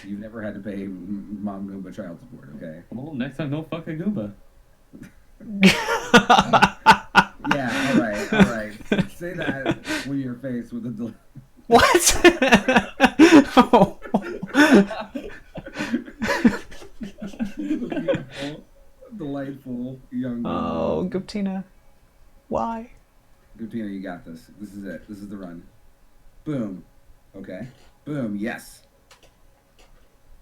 you've never had to pay Mom Goomba child support, okay?
Well, next time don't fuck a Goomba.
Yeah, alright. Say that when you're faced with a
What?
beautiful, delightful young
Oh, Guptina. Why?
Guptina, you got this. This is it. This is the run. Boom. Okay. Boom. Yes.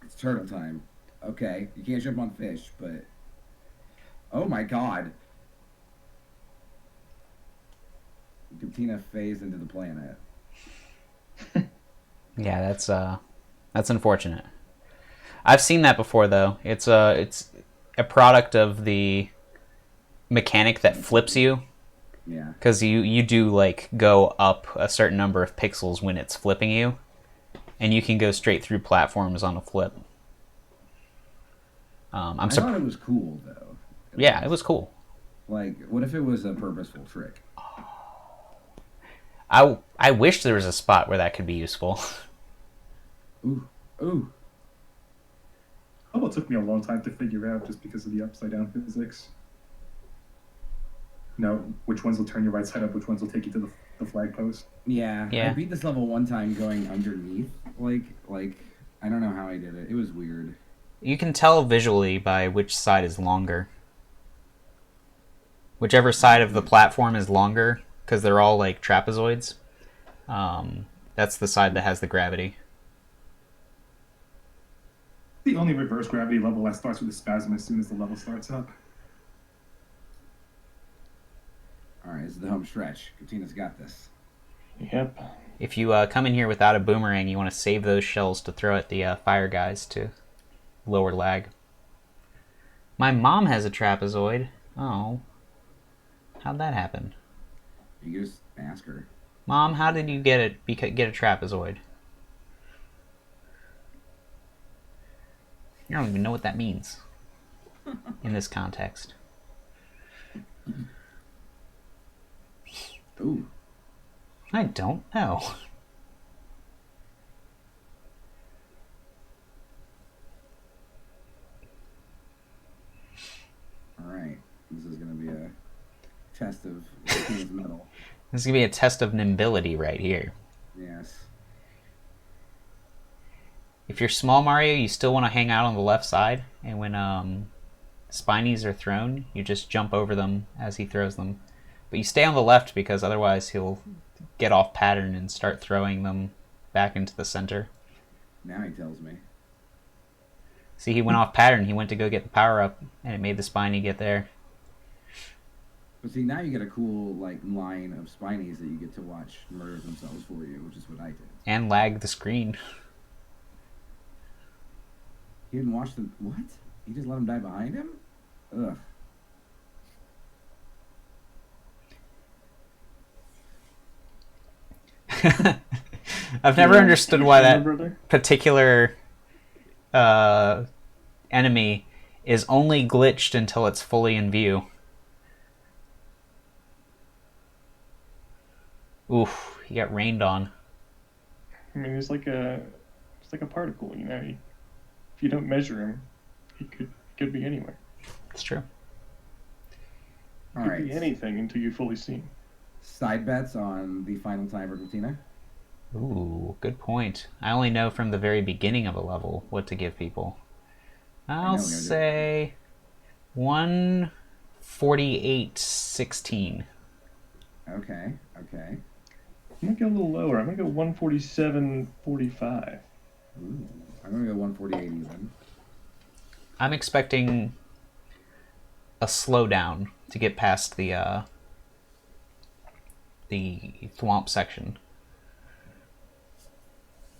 It's turtle time. Okay. You can't jump on fish, but... Oh my god. Guptina phased into the planet.
Yeah, that's unfortunate. I've seen that before, though. It's a product of the mechanic that flips you.
Yeah.
Because you do, like, go up a certain number of pixels when it's flipping you. And you can go straight through platforms on a flip.
I thought it was cool, though.
Yeah, it was cool.
Like, what if it was a purposeful trick?
I wish there was a spot where that could be useful.
Ooh. Ooh.
Oh, it took me a long time to figure out just because of the upside down physics. Which ones will turn your right side up, which ones will take you to the flag post.
Yeah.
Yeah.
I beat this level one time going underneath. Like, I don't know how I did it. It was weird.
You can tell visually by which side is longer. Whichever side of the platform is longer, because they're all like trapezoids, that's the side that has the gravity.
The only reverse gravity level that starts with a spasm as soon as the level starts up.
Alright, this is the home stretch. Katina's got this.
Yep.
If you come in here without a boomerang, you want to save those shells to throw at the fire guys to lower lag. My mom has a trapezoid. Oh. How'd that happen?
You can just ask her.
Mom, how did you get a trapezoid? You don't even know what that means in this context.
Ooh.
I don't know.
Alright. This is going to be a test of Katina's metal.
This is going to be a test of nimbility right here.
Yes.
If you're small Mario, you still want to hang out on the left side, and when Spinies are thrown, you just jump over them as he throws them. But you stay on the left because otherwise he'll get off pattern and start throwing them back into the center.
Now he tells me.
See, he went off pattern. He went to go get the power up, and it made the Spiny get there.
But see, now you get a cool like line of Spinies that you get to watch murder themselves for you, which is what I did.
And lag the screen.
He didn't watch them. What? He just let him die behind him? Ugh.
I've never understood why that
brother?
particular enemy is only glitched until it's fully in view. Oof, he got rained on.
I mean, it's like a particle, you know. If you don't measure him, he could be anywhere.
It's true.
All
Could
right.
be anything until you fully see him.
Side bets on the final time for Glutina?
Ooh, good point. I only know from the very beginning of a level what to give people. I'll say 148.16.
Okay.
I'm gonna go a little lower. I'm gonna go 147.45.
Ooh, I'm gonna go 148 even.
I'm expecting a slowdown to get past the thwomp section.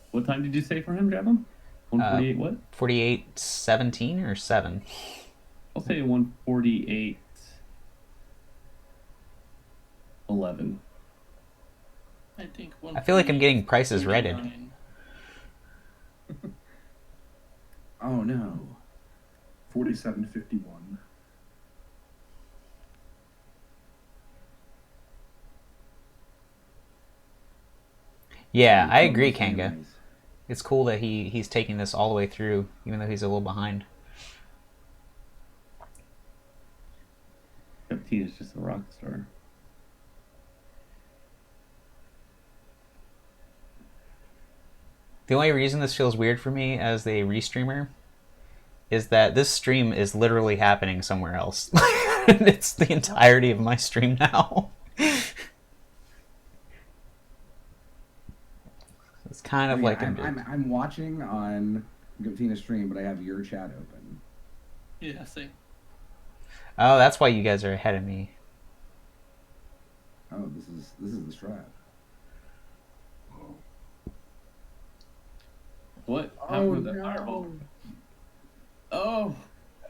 What time did you say for him, Javelin? 148 what?
48.17 or 7?
I'll say 148.11.
I think
I feel like I'm getting prices righted.
139.
Oh no.
47.51.
Yeah, I agree,
Totally
Kanga.
nice.
It's cool that he's taking this all the way through, even though he's a little behind.
15 is just a rock star.
The only reason this feels weird for me as a restreamer is that this stream is literally happening somewhere else. It's the entirety of my stream now. It's kind of
Oh, yeah,
like
I'm watching on Gutina's stream, but I have your chat open.
Yeah, same.
Oh, that's why you guys are ahead of me.
Oh, this is the strat.
What happened with the fireball? Oh.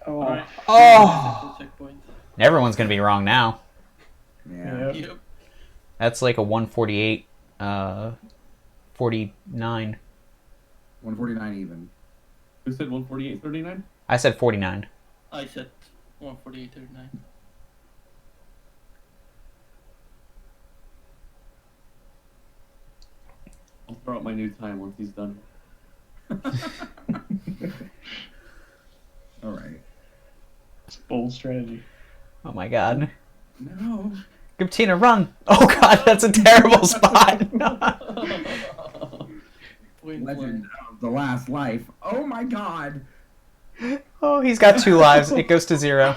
Oh,
Alright.
Oh!
Checkpoint.
Everyone's gonna be wrong now.
Yeah.
Yep.
Yep.
That's like a 148, 49.
149 even.
Who said 148.39?
I said 49.
I said 148.39.
I'll throw out my new time once he's done.
All right.
It's a bold strategy.
Oh my god.
No.
Guptina, run! Oh god, that's a terrible spot!
Point
Legend
blank.
of the Last Life. Oh my god.
Oh, he's got 2 lives. It goes to 0.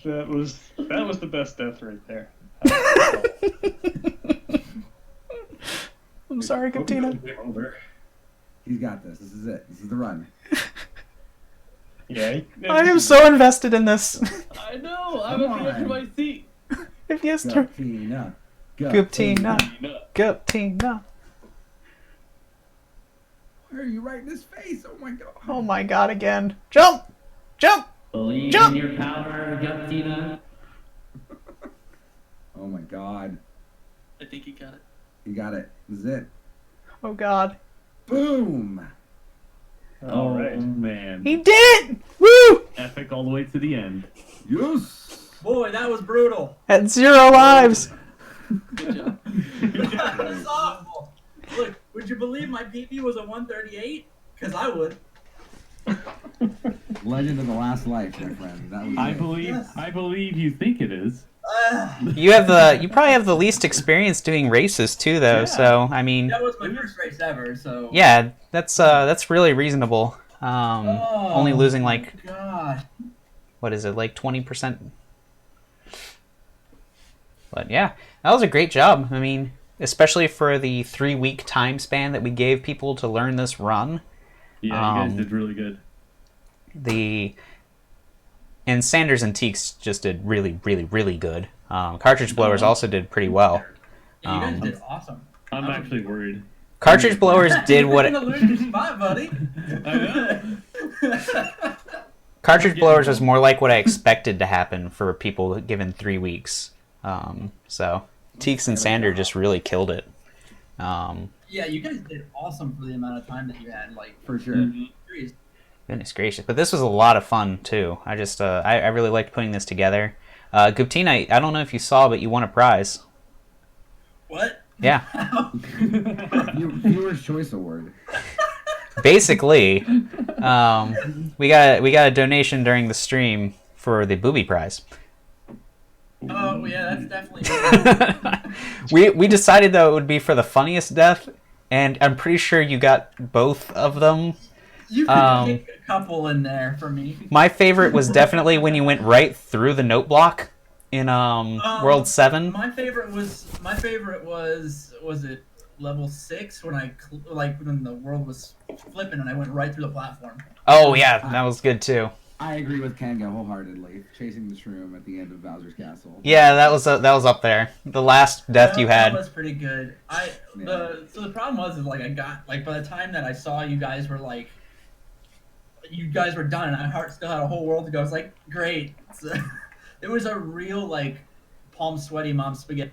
That was the best death right there.
I'm sorry, Guptina.
He's got this. This is it. This is the run.
Yeah.
I am so invested in this.
I know! I'm
Come
at the edge of
on.
my seat!
If yes, turn.
Guptina.
Guptina. Guptina.
Why are you right in his face? Oh my god.
Oh my god, again. Jump! Jump!
Believe
Jump!
in your power, Guptina.
Oh my god.
I think he got it.
You got it. This is it.
Oh god.
Boom.
All
Oh,
right.
man.
He did it! Woo!
Epic all the way to the end.
Yes.
Boy, that was brutal.
At 0 lives.
Good job.
That was awful. Look, would you believe my PP was a 138? Because I would.
Legend of the Last Life, my friend. That was
I
it.
believe
Yes.
I believe you think it is.
You probably have the least experience doing races too, though.
Yeah.
So I mean,
That was my first race ever, so.
yeah, that's really reasonable. Only losing like,
God.
what is it, like 20%? But yeah, that was a great job. I mean, especially for the 3-week time span that we gave people to learn this run.
Yeah, you guys did really good.
And Sanders and Teeks just did really, really, really good. Cartridge Blowers also did pretty well.
Yeah, you guys did awesome.
I'm actually worried.
Cartridge Blowers did what...
You're gonna lose your spot, buddy.
Cartridge Blowers was more like what I expected to happen for people given 3 weeks. So Teeks and Sander just really killed it.
Yeah, you guys did awesome for the amount of time that you had. Like,
For sure.
serious.
Goodness gracious. But this was a lot of fun, too. I just, I really liked putting this together. Guptina, I don't know if you saw, but you won a prize.
What?
Yeah.
Viewer's Choice Award.
Basically, we got a donation during the stream for the Booby Prize.
Oh, yeah, that's definitely.
we decided, though, it would be for the funniest death, and I'm pretty sure you got both of them.
You could pick a couple in there for me.
My favorite was definitely when you went right through the note block in World 7.
My favorite was it level 6 when when the world was flipping and I went right through the platform.
Oh yeah, that was good too.
I agree with Kanga wholeheartedly. Chasing the shroom at the end of Bowser's Castle.
Yeah, that was up there. The last death you had.
That was pretty good. So the problem was is I got by the time that I saw you guys were done and I still had a whole world to go. I was like, great. So, it was a real palm sweaty mom spaghetti.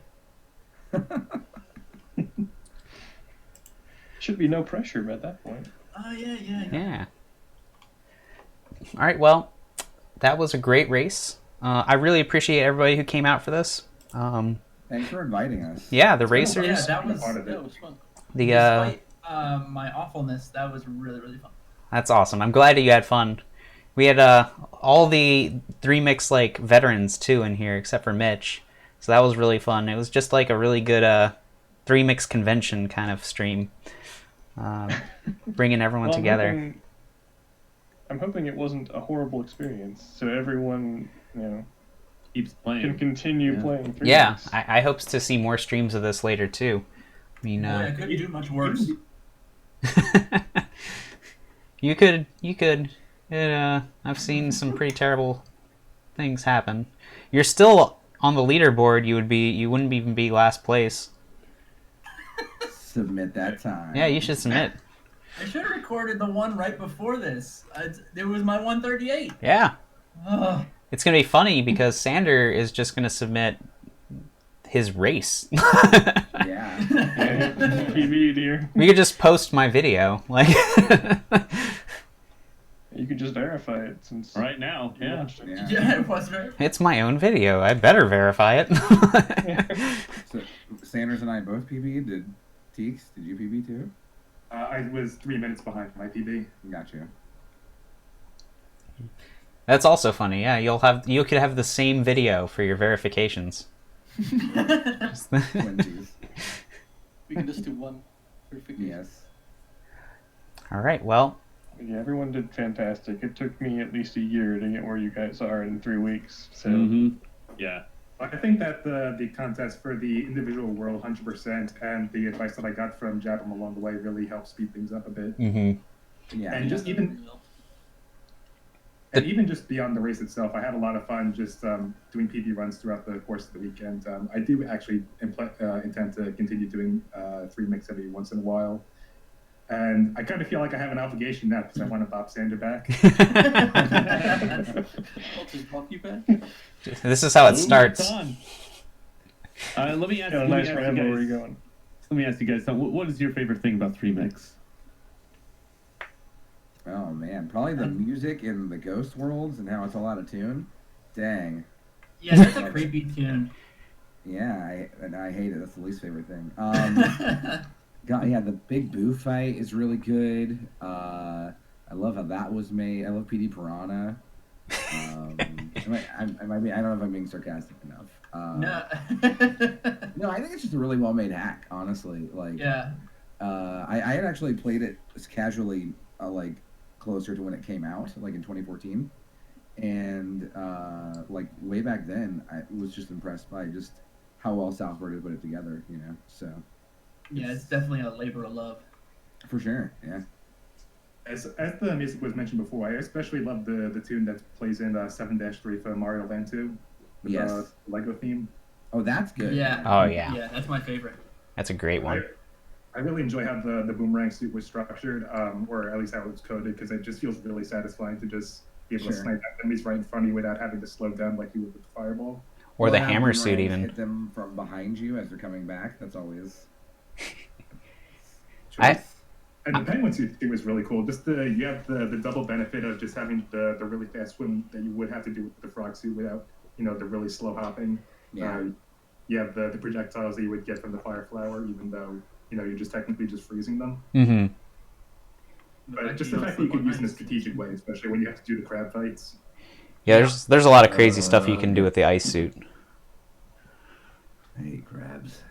Should be no pressure at that point.
Oh yeah.
Yeah. All right, well, that was a great race. I really appreciate everybody who came out for this.
Thanks for inviting us.
Yeah, the racers.
Yeah, that was fun. Despite my awfulness, that was really, really fun.
That's awesome. I'm glad that you had fun. We had all the 3-mix veterans too in here, except for Mitch. So that was really fun. It was just a really good 3-mix convention kind of stream, bringing everyone together.
I'm hoping it wasn't a horrible experience, so everyone
keeps playing.
Can continue playing.
Yeah, I hope to see more streams of this later too. I mean,
I couldn't do much worse.
You could. I've seen some pretty terrible things happen. You're still on the leaderboard. You wouldn't even be last place.
Submit that time.
Yeah, you should submit.
I should have recorded the one right before this. It was my 138.
Yeah.
Ugh.
It's gonna be funny because Sander is just gonna submit his race.
Yeah.
PB, dear.
We could just post my video,
You could just verify it since
right now. Yeah.
Yeah, it was right.
It's my own video. I better verify it.
So Sanders and I both PB. Did Teeks? Did you PB too?
I was 3 minutes behind my PB.
Got you.
That's also funny. Yeah, you could have the same video for your verifications.
Twinsies.
We can just do one verification.
Yes.
All right. Well.
Yeah, everyone did fantastic. It took me at least a year to get where you guys are in 3 weeks. So
yeah.
I think that the contest for the individual world 100% and the advice that I got from Jabram along the way really helped speed things up a bit.
Mm-hmm.
Yeah.
And just even just beyond the race itself, I had a lot of fun just doing PB runs throughout the course of the weekend. I do actually intend to continue doing 3-mix every once in a while. And I kind of feel like I have an obligation now because I want to Bob Sander back.
I'll just bump you back.
This is how it starts.
Let me ask,
nice ramble. Where are you going?
Let me ask you guys something. What is your favorite thing about 3-mix?
Oh man, probably the music in the Ghost Worlds and how it's all out of tune. Dang.
Yeah, that's a creepy tune.
Yeah, I hate it. That's the least favorite thing. The Big Boo fight is really good. I love how that was made. I love PD Piranha. I don't know if I'm being sarcastic enough.
No.
No, I think it's just a really well made hack. Honestly, like
Yeah.
I had actually played it casually, like closer to when it came out, like in 2014, and like way back then, I was just impressed by just how well Southward had put it together. You know, so
Yeah, it's definitely a labor of love.
for sure, yeah.
As the music was mentioned before, I especially love the tune that plays in 7-3 for Mario Land 2 with
Yes.
the Lego theme.
Oh, that's good.
Yeah.
Oh yeah,
Yeah, that's my favorite.
that's a great one.
I really enjoy how the boomerang suit was structured, or at least how it was coded, because it just feels really satisfying to just be able to
Sure.
snipe enemies right in front of you without having to slow down like you would with the fireball.
Or
Well,
the
how
hammer suit
boomerangs
even.
hit them from behind you as they're coming back. That's always.
I-
And the penguin suit too was really cool. Just you have the double benefit of just having the really fast swim that you would have to do with the frog suit without the really slow hopping.
Yeah.
You have the projectiles that you would get from the fire flower, even though you're just technically just freezing them.
Mm-hmm.
But just the fact that you could use it in a strategic way, especially when you have to do the crab fights.
Yeah, there's a lot of crazy stuff you can do with the ice suit.
I hate crabs.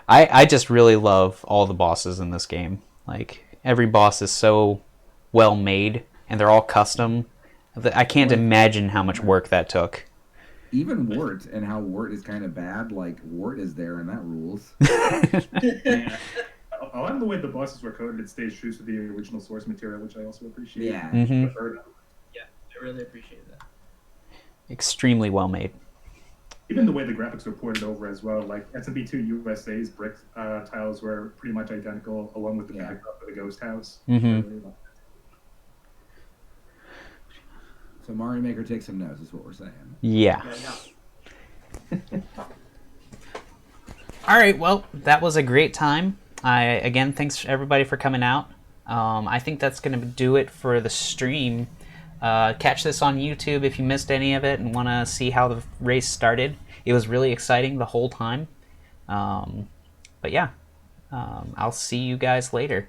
I just really love all the bosses in this game. Like, every boss is so well made, and they're all custom. I can't imagine how much work that took.
Even Wart and how Wart is kind of bad. Like Wart is there and that rules.
Yeah. A lot of the way the bosses were coded, it stays true to the original source material, which I also appreciate.
Yeah.
Mm-hmm.
Yeah, I really appreciate that.
Extremely well made.
Even the way the graphics were ported over as well, like SMP2 USA's brick tiles were pretty much identical, along with the backdrop of the ghost house.
Mm-hmm.
So Mario Maker takes some notes, is what we're saying.
Yeah. All right, well, that was a great time. Again, thanks everybody for coming out. I think that's going to do it for the stream. Catch this on YouTube if you missed any of it and want to see how the race started. It was really exciting the whole time. But yeah, I'll see you guys later.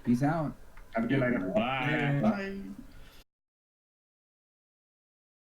Peace out.
Have a good night, everybody.
Bye.
Bye.